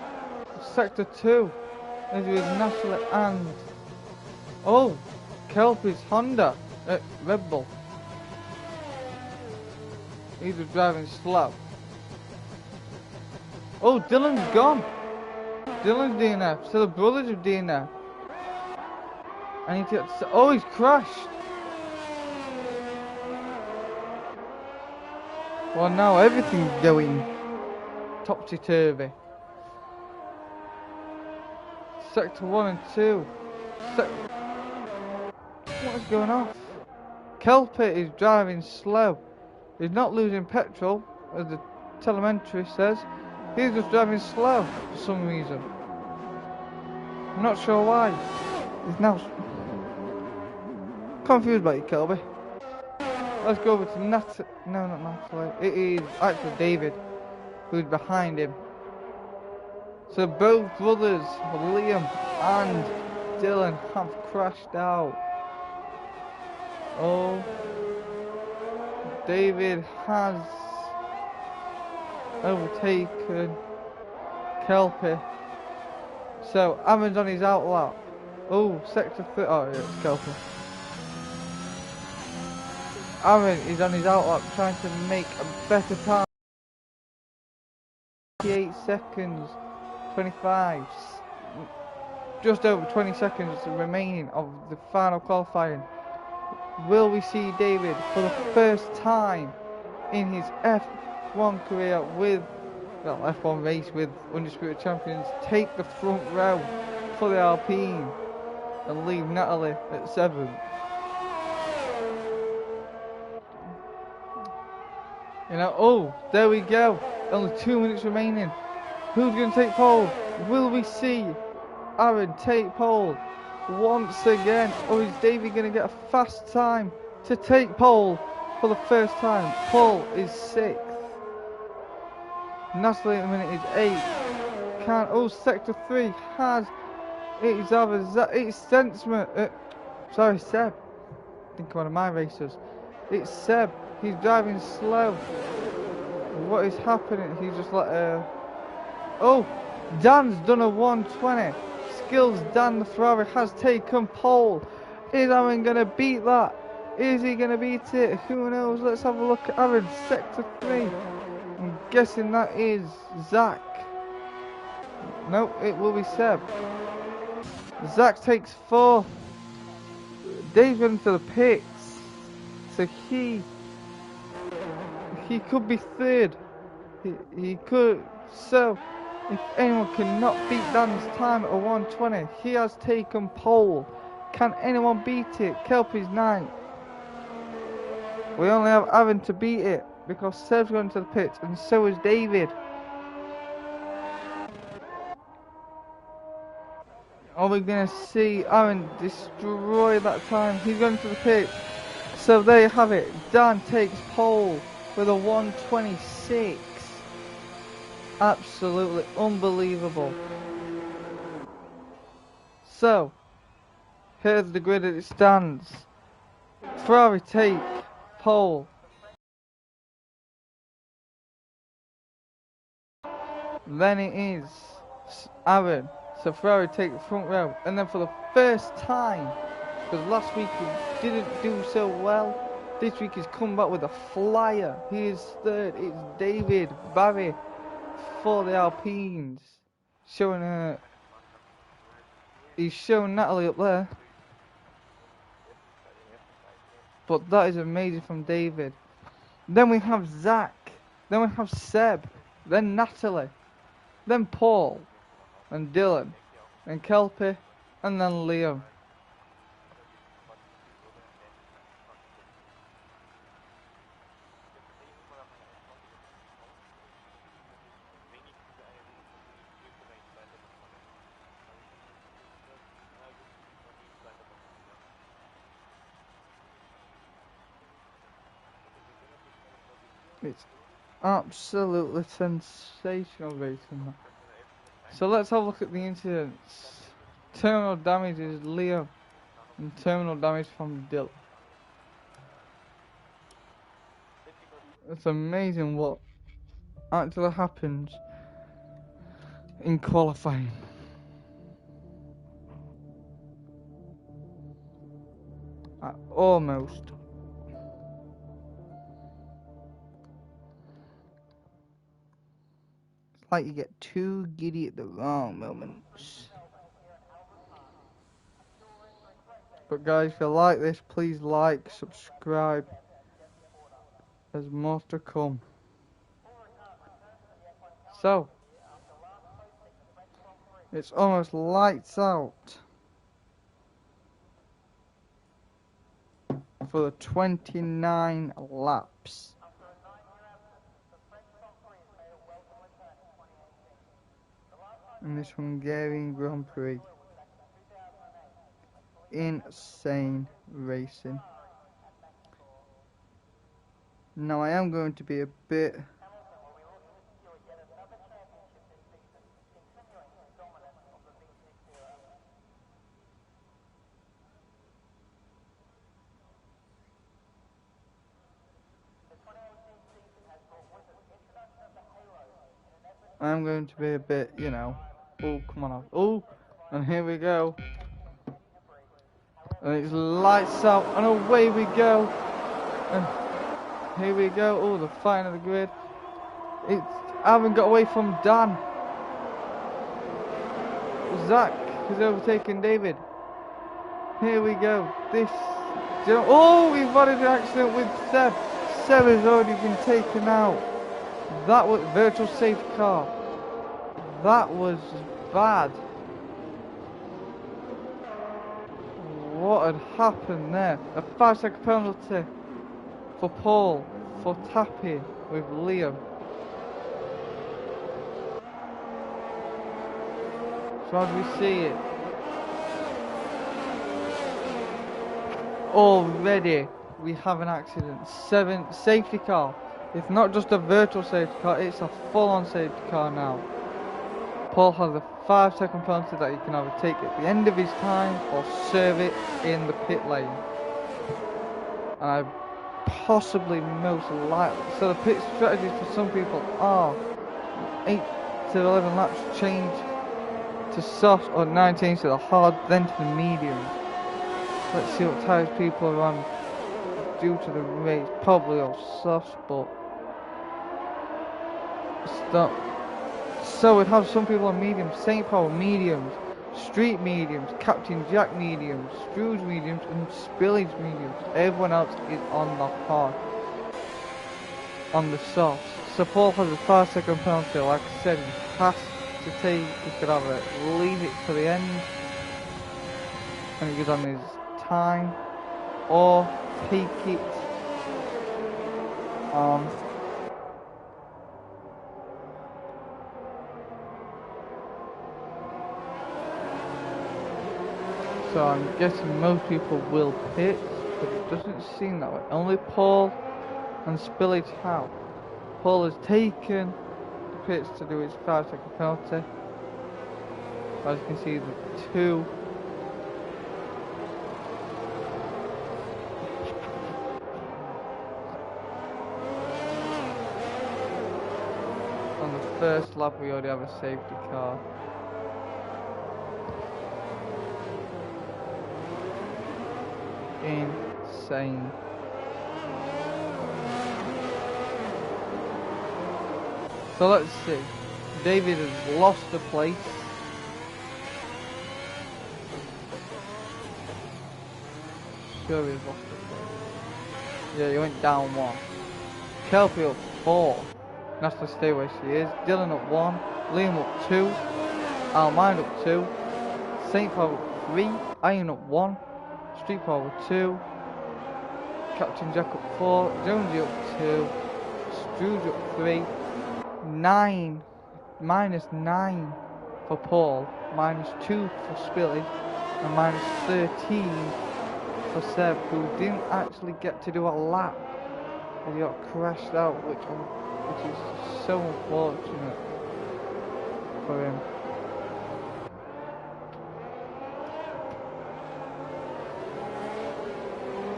Sector 2 is with Natalie and. Oh! Kelpie's Honda at Red Bull. He's just driving slow. Oh, Dylan's gone. Dylan's DNF. So the brothers have DNF. I need to. Oh, he's crashed. Well, now everything's going topsy-turvy. Sector 1 and 2. What is going off? Kelpie is driving slow. He's not losing petrol, as the telemetry says. He's just driving slow for some reason. I'm not sure why. He's now confused by you, Kelpie. Let's go over to Nat. No, not Natalie. It is actually David, who's behind him. So both brothers, Liam and Dylan, have crashed out. Oh, David has overtaken Kelpie. So Aaron's on his outlap. Oh, sector 3. Oh, yeah, it's Kelpie. Aaron is on his outlap trying to make a better time. 28 seconds. 25. Just over 20 seconds remaining of the final qualifying. Will we see David for the first time in his F1 career with, well, F1 race with Undisputed Champions, take the front row for the Alpine and leave Natalie at 7th? You know, oh, there we go. Only 2 minutes remaining. Who's going to take pole? Will we see Aaron take pole once again? Or is Davey going to get a fast time to take pole for the first time? Pole is 6th. Natalie at the minute is 8th. Oh, sector 3 has. It is either it's Sensma. Sorry, Seb. I think one of my racers. It's Seb. He's driving slow. What is happening? He's just like Oh, Dan's done a 120. Skills Dan, the Ferrari, has taken pole. Is Aaron going to beat that? Is he going to beat it? Who knows? Let's have a look at Aaron, sector 3. I'm guessing that is Zach. No, it will be Seb. Zach takes 4th. Dave's running to the pits. So he could be 3rd. He could. So if anyone cannot beat Dan's time at a 120, he has taken pole. Can anyone beat it? Kelpie's 9th. We only have Aaron to beat it because Seb's going to the pits and so is David. Are we going to see Aaron destroy that time? He's going to the pits. So there you have it. Dan takes pole with a 126. Absolutely unbelievable. So, here's the grid as it stands. Ferrari take pole. Then it is Aaron. So Ferrari take the front row. And then for the first time, because last week he didn't do so well, this week he's come back with a flyer. He is 3rd. It's David Barry for the Alpines. Showing he's showing Natalie up there. But that is amazing from David. Then we have Zach. Then we have Seb. Then Natalie. Then Paul. And Dylan. And Kelpie. And then Liam. It's absolutely sensational racing. So let's have a look at the incidents. Terminal damage is Liam and terminal damage from Dylan. It's amazing what actually happens in qualifying. Almost like you get too giddy at the wrong moments. But guys, if you like this, please like, subscribe. There's more to come. So, it's almost lights out for the 29 laps. In this Hungarian Grand Prix. Insane racing. Now I am going to be a bit you know. Oh, come on. Oh, and here we go. And it's lights out, and away we go. And here we go. Oh, the fight of the grid. I haven't got away from Dan. Zach has overtaken David. Here we go. Oh, we've had an accident with Seb. Seb has already been taken out. That was virtual safety car. That was bad. What had happened there? A 5-second penalty for Paul for tapping with Liam. So how do we see it? Already we have an accident. 7 safety car. It's not just a virtual safety car, it's a full-on safety car now. Paul has a 5-second penalty that he can either take at the end of his time or serve it in the pit lane. And possibly most likely. So the pit strategies for some people are 8 to 11 laps change to soft, or 19 to the hard, then to the medium. Let's see what tyres people are on due to the race. Probably all softs, but stop. So we'd have some people on mediums, St. Paul mediums, Street mediums, Captain Jack mediums, Scrooge mediums, and Spillage mediums. Everyone else is on the hard, on the softs. So Paul has a 5-second penalty. Like I said, he has to take. He could either leave it to the end, and he goes on his time, or take it on. So I'm guessing most people will pit, but it doesn't seem that way. Only Paul and Spillage have. Paul has taken the pits to do his 5-second penalty. As you can see, the 2 on the first lap. We already have a safety car. Insane. So let's see. David has lost the place. Sure, he's lost the place. Yeah, he went down 1. Kelpie up 4. That's to stay where she is. Dylan up 1. Liam up 2. Almine up 2. St. Paul up 3. Iron up 1. Street Power 2, Captain Jack up 4, Jonesy up 2, Scrooge up 3, 9, -9 for Paul, -2 for Spillage, and -13 for Seb, who didn't actually get to do a lap, as he got crashed out, which is so unfortunate for him.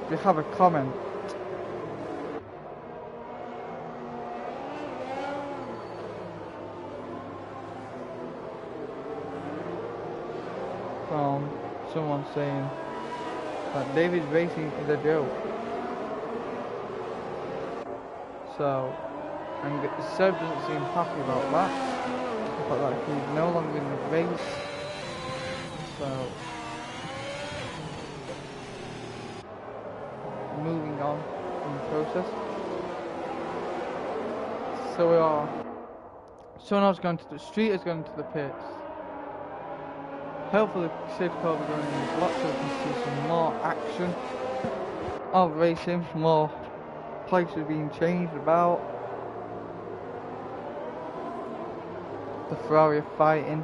We have a comment. From someone saying that David's racing is a joke. So, and Seb doesn't seem happy about that. but like he's no longer in the race. So moving on in the process. So we are. Someone else going to the street is going to the pits. Hopefully the safety car will be going in the block so we can see some more action of racing, more places being changed about. The Ferrari are fighting.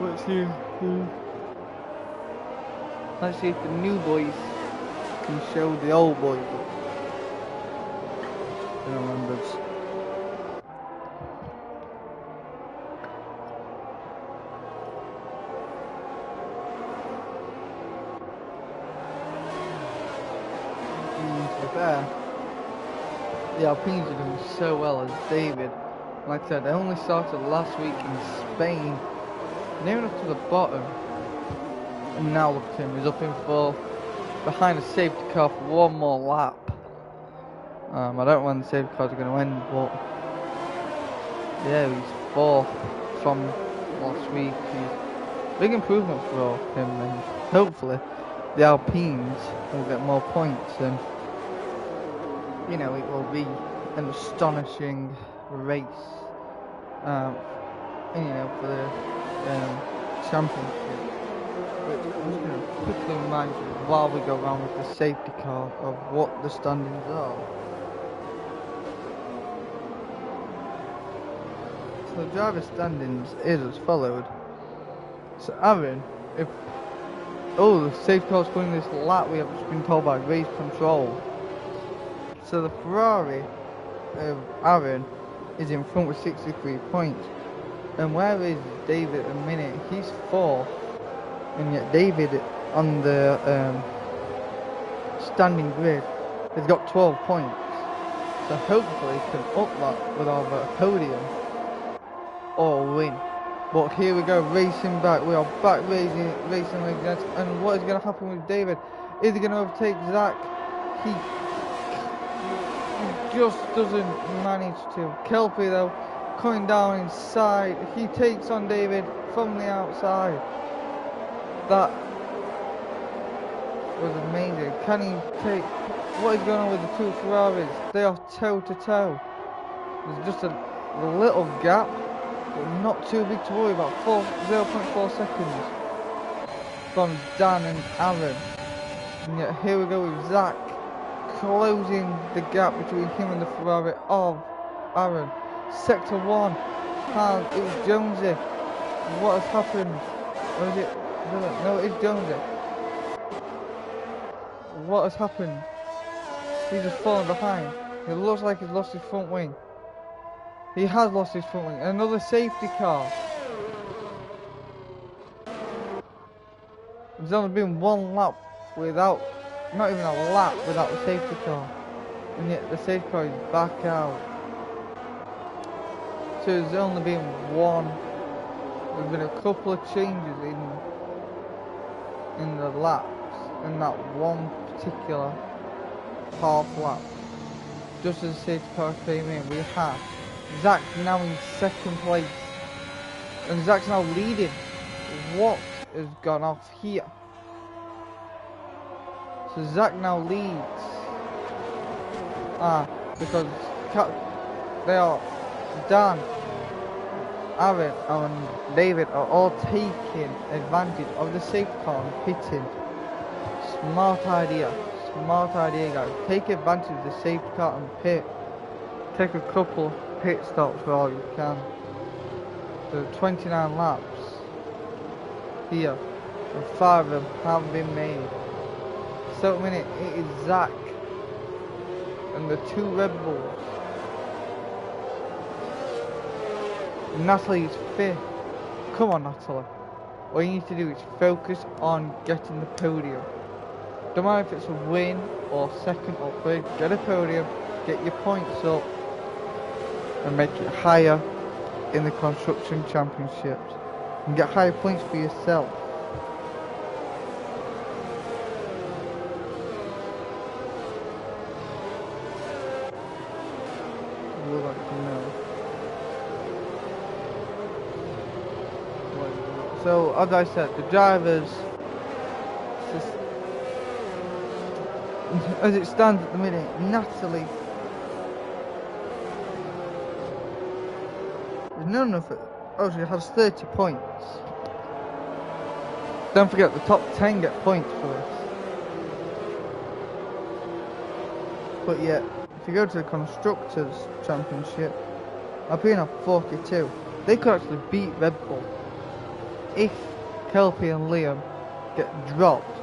Let's see if the new boys can show the old boys up. Members. There. The Alpines are doing so well as David. Like I said, they only started last week in Spain, near enough to the bottom. And now look at him, he's up in fourth, behind a safety car for one more lap. I don't know when the safety cars are going to end, but yeah, he's fourth from last week. Big improvement for him, and hopefully the Alpines will get more points, and you know, it will be an astonishing race, you know, for the championship. But I'm just going to quickly remind you, while we go around with the safety car, of what the standings are. So the driver standings is as followed. So Aaron, if the safety car's winning this lap, we have just been told by race control. So the Ferrari of Aaron is in front with 63 points. And where is David at the minute? He's fourth. And yet David on the standing grid has got 12 points. So hopefully he can up that with either a podium or a win. But here we go, racing back. We are back racing against. And what is going to happen with David? Is he going to overtake Zach? He just doesn't manage to. Kelpie though, coming down inside, he takes on David from the outside. That was amazing. Can he take, what is going on with the two Ferraris? They are toe to toe. There's just a little gap, but not too big to worry about. 0.4 seconds from Dan and Aaron. And yet here we go with Zach, closing the gap between him and the Ferrari of Aaron. Sector 1, it was Jonesy. What has happened? Or is it? No, it's Jonesy. What has happened? He's just fallen behind. It looks like he's lost his front wing. He has lost his front wing. Another safety car. There's only been one lap without, not even a lap without the safety car. And yet the safety car is back out. So there's only been one. There's been a couple of changes in the laps in that one particular half lap. Just as the safety car came in, we have Zach now in second place. And Zach's now leading. What has gone off here? So Zach now leads. Because they are Dan, Aaron and David are all taking advantage of the safety car and pitting. Smart idea guys. Take advantage of the safety car and pit. Take a couple pit stops for all you can. So 29 laps here, and 5 of them haven't been made. So at the minute it is Zach and the two Red Bulls. Natalie is 5th. Come on, Natalie. All you need to do is focus on getting the podium. Don't matter if it's a win or second or third, get a podium, get your points up and make it higher in the construction championships and get higher points for yourself. So, as I said, the drivers, as it stands at the minute, Natalie, none of it. Oh, she has 30 points. Don't forget, the top 10 get points for this. But yet, if you go to the Constructors' Championship, Alpine have 42. They could actually beat Red Bull if Kelpie and Liam get dropped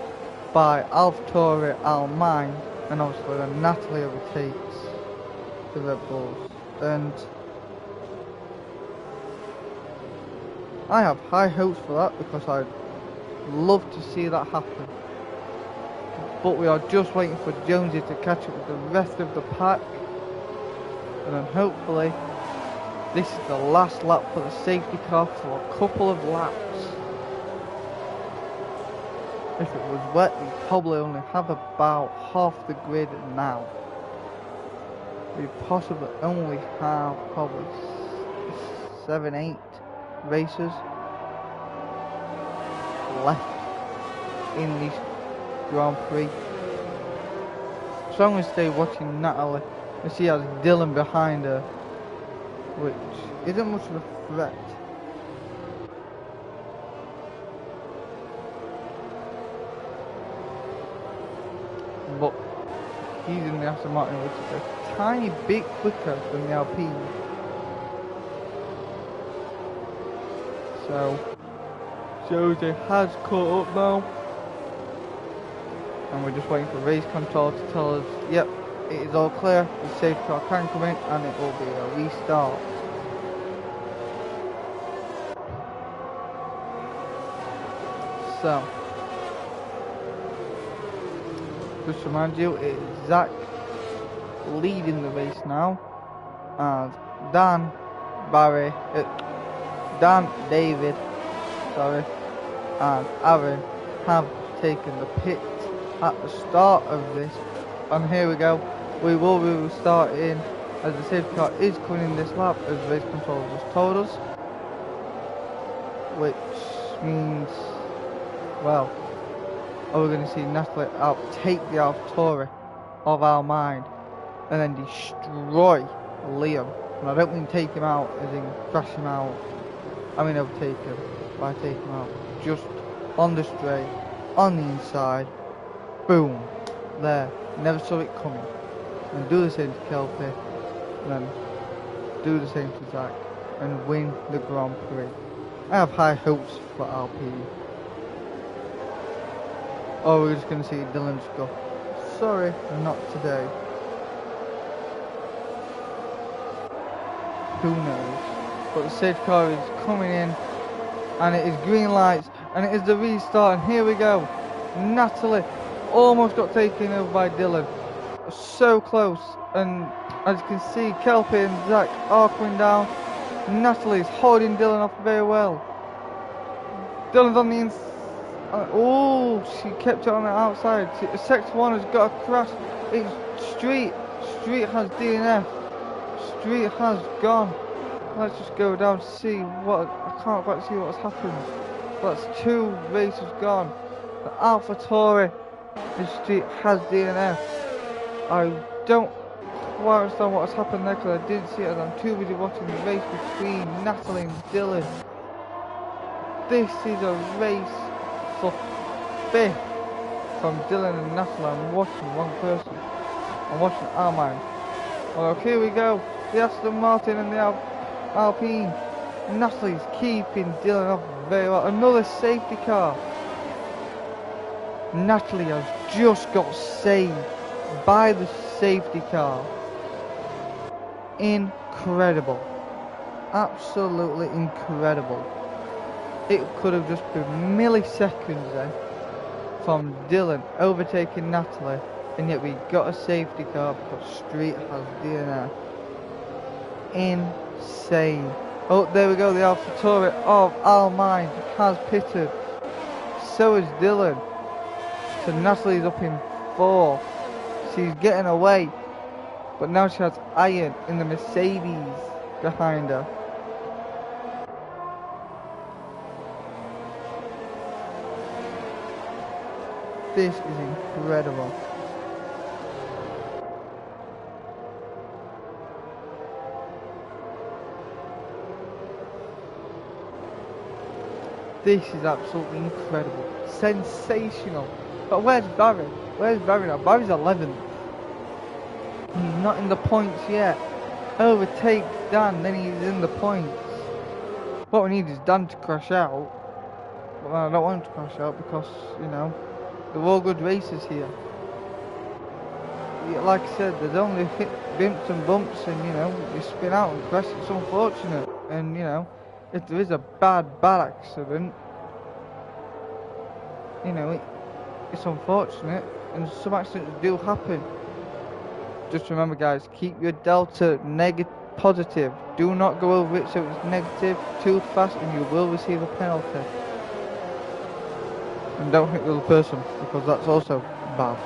by AlphaTauri, Alpine, and obviously then Natalie overtakes the Red Bulls. And I have high hopes for that because I'd love to see that happen. But we are just waiting for Jonesy to catch up with the rest of the pack, and then hopefully this is the last lap for the safety car for a couple of laps. If it was wet, we'd probably only have about half the grid now. We possibly only have probably 7, 8 racers left in these Grand Prix. So I'm going to stay watching Natalie and she has Dylan behind her, which isn't much of a threat. But he's in the Aston Martin, which is a tiny bit quicker than the Alpine. So Josie has caught up now, and we're just waiting for race control to tell us, yep, it is all clear, the safety car can come in and it will be a restart. So, just to remind you, it is Zach leading the race now, and Dan, David, and Aaron have taken the pit at the start of this, and here we go, we will be restarting as the safety car is coming in this lap as race control just told us, which means, well, we're going to see Natalie take the AlphaTauri of our mind and then destroy Liam. And I don't mean take him out as in crash him out, I mean overtake him by taking him out just on the straight, on the inside, boom, there, never saw it coming. And do the same to Kelpie, and then do the same to Zach and win the Grand Prix. I have high hopes for Alpine. Oh, we're just going to see Dylan just go, sorry, not today. Who knows? But the safety car is coming in, and it is green lights, and it is the restart, and here we go. Natalie almost got taken over by Dylan. So close, and as you can see, Kelpie and Zach are coming down. Natalie's holding Dylan off very well. Dylan's on the inside. Oh, she kept it on the outside. Sector 1 has got a crash. It's Street. Street has DNF. Street has gone. Let's just go down to see what. I can't quite see what's happened. That's 2 races gone. The AlphaTauri and Street has DNF. I don't quite understand what has happened there because I didn't see it as I'm too busy watching the race between Natalie and Dylan. This is a race for 5th from Dylan and Natalie. I'm watching one person. I'm watching Armand. Well, here we go. The Aston Martin and the Alpine. Natalie's keeping Dylan off very well. Another safety car. Natalie has just got saved by the safety car. Incredible. Absolutely incredible. It could have just been milliseconds then from Dylan overtaking Natalie, and yet we got a safety car because Street has DNF. Insane. Oh, there we go, the AlphaTauri of Alpine has pitted. So is Dylan. So Natalie's up in 4th. She's getting away, but now she has Iron in the Mercedes behind her. This is incredible. This is absolutely incredible. Sensational. But where's Barry? Where's Barry now? Barry's 11th. He's not in the points yet. Overtakes Dan, then he's in the points. What we need is Dan to crash out. Well, I don't want him to crash out because, you know, they're all good races here. Yeah, like I said, there's only bumps and bumps and, you know, you spin out and crash. It's unfortunate. And, you know, if there is a bad accident, you know, it's unfortunate. And some accidents do happen. Just remember, guys, keep your delta positive. Do not go over it so it's negative too fast and you will receive a penalty. And don't hit the other person because that's also bad.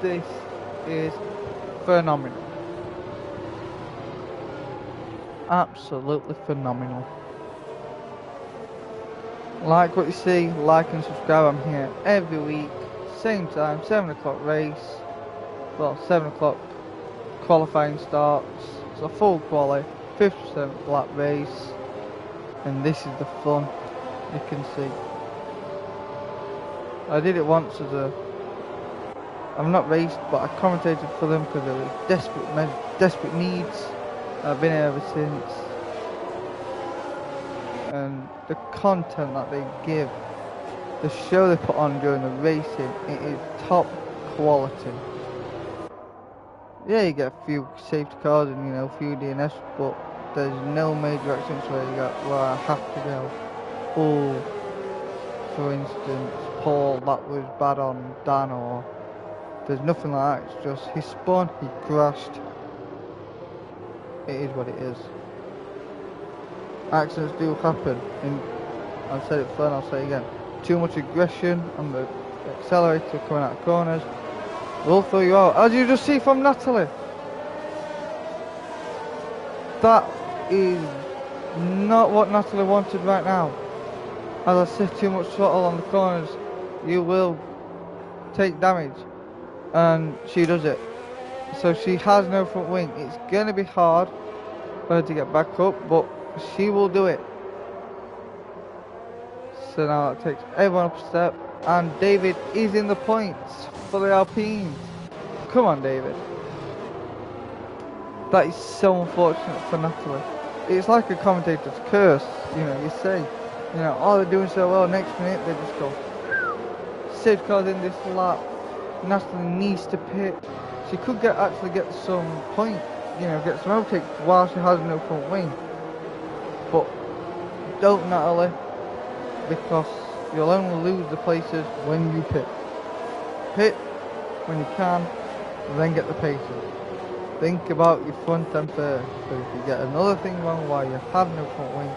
This is phenomenal. Absolutely phenomenal. Like what you see, like and subscribe. I'm here every week, same time, 7 o'clock race. Well, 7 o'clock qualifying starts. It's a full quali, 50% lap race. And this is the fun, you can see. I did it once as a... I've not raced, but I commentated for them because there was desperate needs. I've been here ever since. And the content that they give, the show they put on during the racing, it is top quality. Yeah, you get a few safety cars and, you know, a few DNS, but there's no major accidents where you go, well, I have to go. Oh, for instance, Paul, that was bad on Dan, or there's nothing like that. It's just he spun, he crashed. It is what it is. Accidents do happen, and I've said it before and I'll say it again. Too much aggression on the accelerator coming out of corners will throw you out, as you just see from Natalie. That is not what Natalie wanted right now. As I said, too much throttle on the corners, you will take damage, and she does it. So she has no front wing. It's going to be hard for her to get back up, but she will do it. So now it takes everyone up a step, and David is in the points for the Alpines. Come on, David. That is so unfortunate for Natalie. It's like a commentator's curse, you know, you say, you know, oh, they're doing so well, next minute they just go, safety car's in this lap, Natalie needs to pit. She could actually get some point, you know, get some overtake while she has no front wing. But don't, Natalie, because you'll only lose the places when you pit. Pit when you can, and then get the paces. Think about your front end first, so if you get another thing wrong while you have no front wing,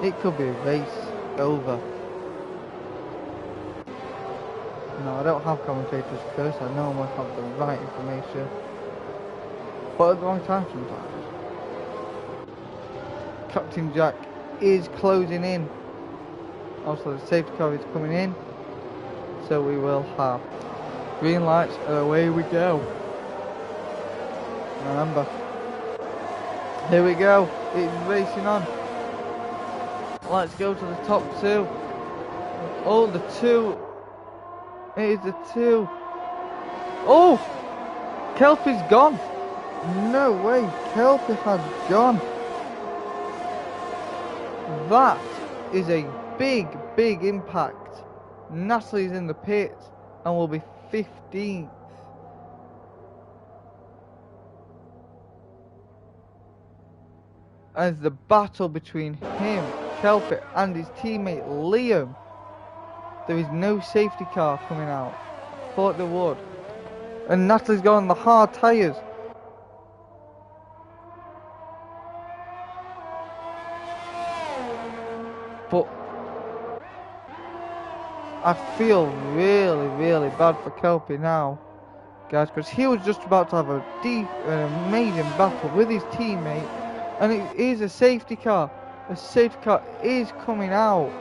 it could be a race over. No, I don't have commentators curse, I normally have the right information, but at the wrong time sometimes. Captain Jack is closing in. Also the safety car is coming in, so we will have green lights and away we go. Remember, here we go, it's racing on. Let's go to the top two. Oh, the two. It is the two. Oh, Kelpie's gone. No way, Kelpie has gone. That is a big impact. Natalie's in the pits and will be 15th. As the battle between him, Kelpie, and his teammate Liam, there is no safety car coming out. Thought there would. And Natalie's got on the hard tyres. But I feel really bad for Kelpie now, guys, because he was just about to have an amazing battle with his teammate, and it is a safety car. A safety car is coming out.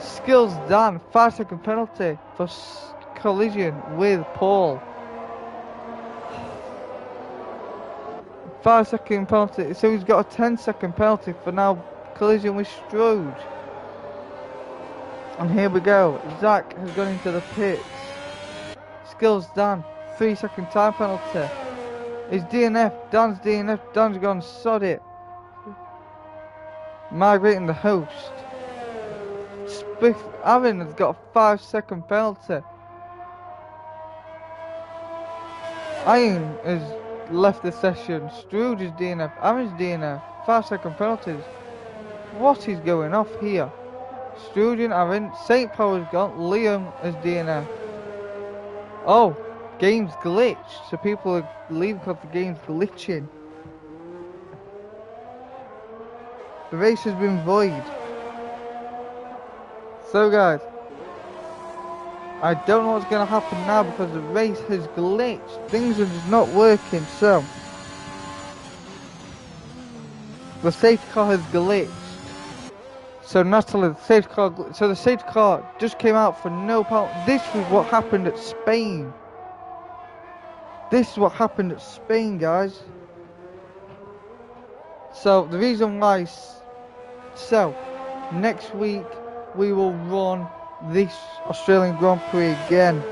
Skills done. 5-second penalty for collision with Paul. 5-second penalty. So he's got a 10-second penalty for now collision with Strode. And here we go. Zach has gone into the pits. Skills done. 3-second time penalty. It's DNF. Dan's DNF. Dan's gone sod it. Migrating the host. Aaron has got a 5-second penalty. Iron has left the session. Struge is DNF. Aaron's DNF. 5-second penalties. What is going off here? Struge and Aaron. St. Power's gone. Liam is DNF. Oh, game's glitched. So people are leaving because the game's glitching. The race has been void. So guys, I don't know what's going to happen now because the race has glitched. Things are just not working. So the safety car has glitched. So naturally the safety car just came out for no penalty. This was what happened at Spain. This is what happened at Spain, guys. So the reason why, so next week we will run this Australian Grand Prix again.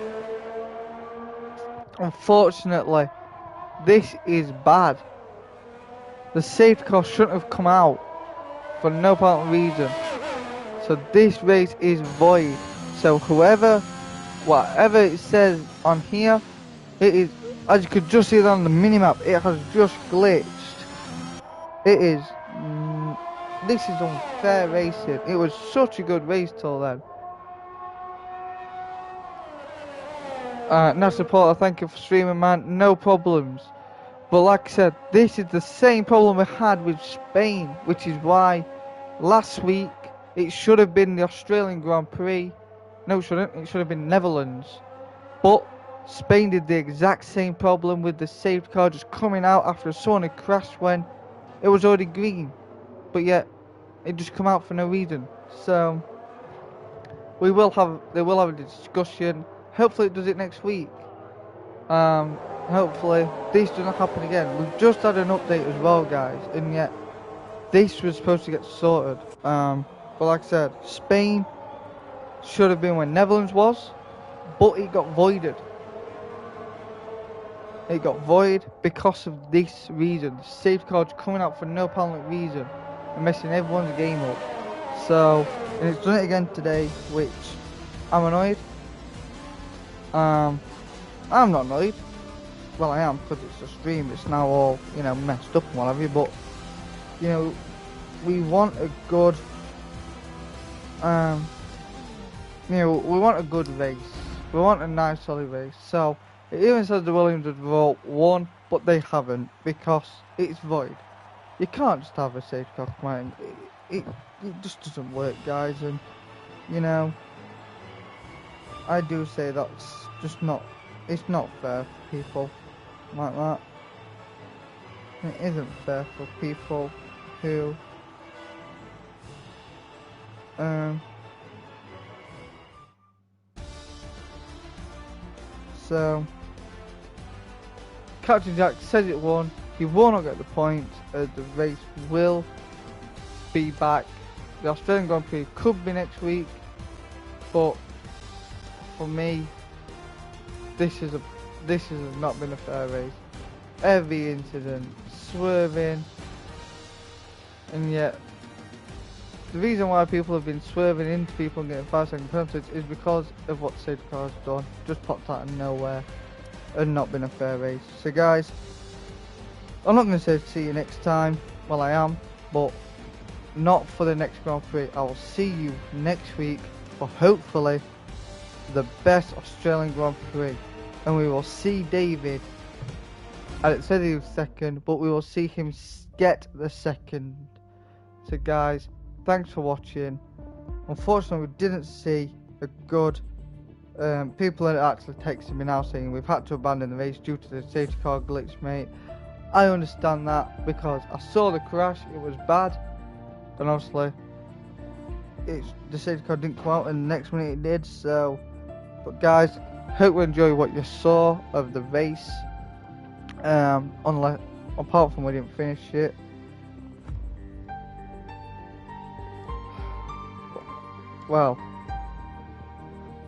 Unfortunately, this is bad. The safety car shouldn't have come out for no apparent reason. So this race is void. So whatever it says on here, it is, as you could just see it on the minimap, it has just glitched. It is, this is unfair racing. It was such a good race till then. Now supporter, thank you for streaming, man. No problems. But like I said, this is the same problem we had with Spain, which is why last week it should have been the Australian Grand Prix. No, it shouldn't. It should have been Netherlands. But Spain did the exact same problem with the safety car just coming out after someone had crashed when it was already green. But yet, it just come out for no reason. So they will have a discussion. Hopefully it does it next week. Hopefully this doesn't happen again. We've just had an update as well, guys, and yet this was supposed to get sorted. But like I said, Spain should have been where Netherlands was, but it got voided. It got void because of this reason. The safety car's coming out for no apparent reason and messing everyone's game up. So, and it's done it again today, which I'm annoyed. I'm not annoyed. Well, I am, because it's a stream. It's now all, you know, messed up and what have you. But, you know, we want a good, you know, we want a good race. We want a nice solid race. So it even says the Williams have won, but they haven't because it's void. You can't just have a safety car come out and it just doesn't work, guys. And you know, I do say that's just not, it's not fair for people like that. It isn't fair for people who so Captain Jack says it won. He will not get the point as the race will be back. The Australian Grand Prix could be next week, but for me, this has not been a fair race. Every incident, swerving, and yet the reason why people have been swerving into people and getting 5-second penalties is because of what safety car has done. Just popped out of nowhere and not been a fair race. So guys, I'm not going to say see you next time. Well, I am, but not for the next Grand Prix. I will see you next week for hopefully the best Australian Grand Prix. And we will see David, and it said he was second, but we will see him get the second. So guys, thanks for watching. unfortunately we didn't see a good. People are actually texting me now saying we've had to abandon the race due to the safety car glitch, mate. I understand that because I saw the crash, it was bad, and obviously the safety car didn't come out and the next minute it did. So, but guys, hope you enjoy what you saw of the race. Unless, apart from we didn't finish it. Well,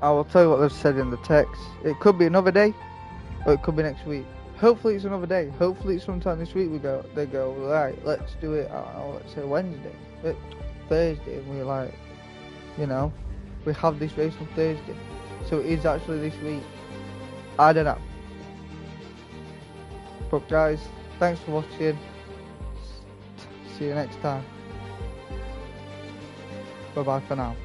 I will tell you what they've said in the text. It could be another day, or it could be next week. Hopefully it's another day. Hopefully it's sometime this week. They go, right, let's do it. Let's say Wednesday, Thursday, and we're like, you know, we have this race on Thursday, so it is actually this week. I don't know. But guys, thanks for watching. See you next time. Bye bye for now.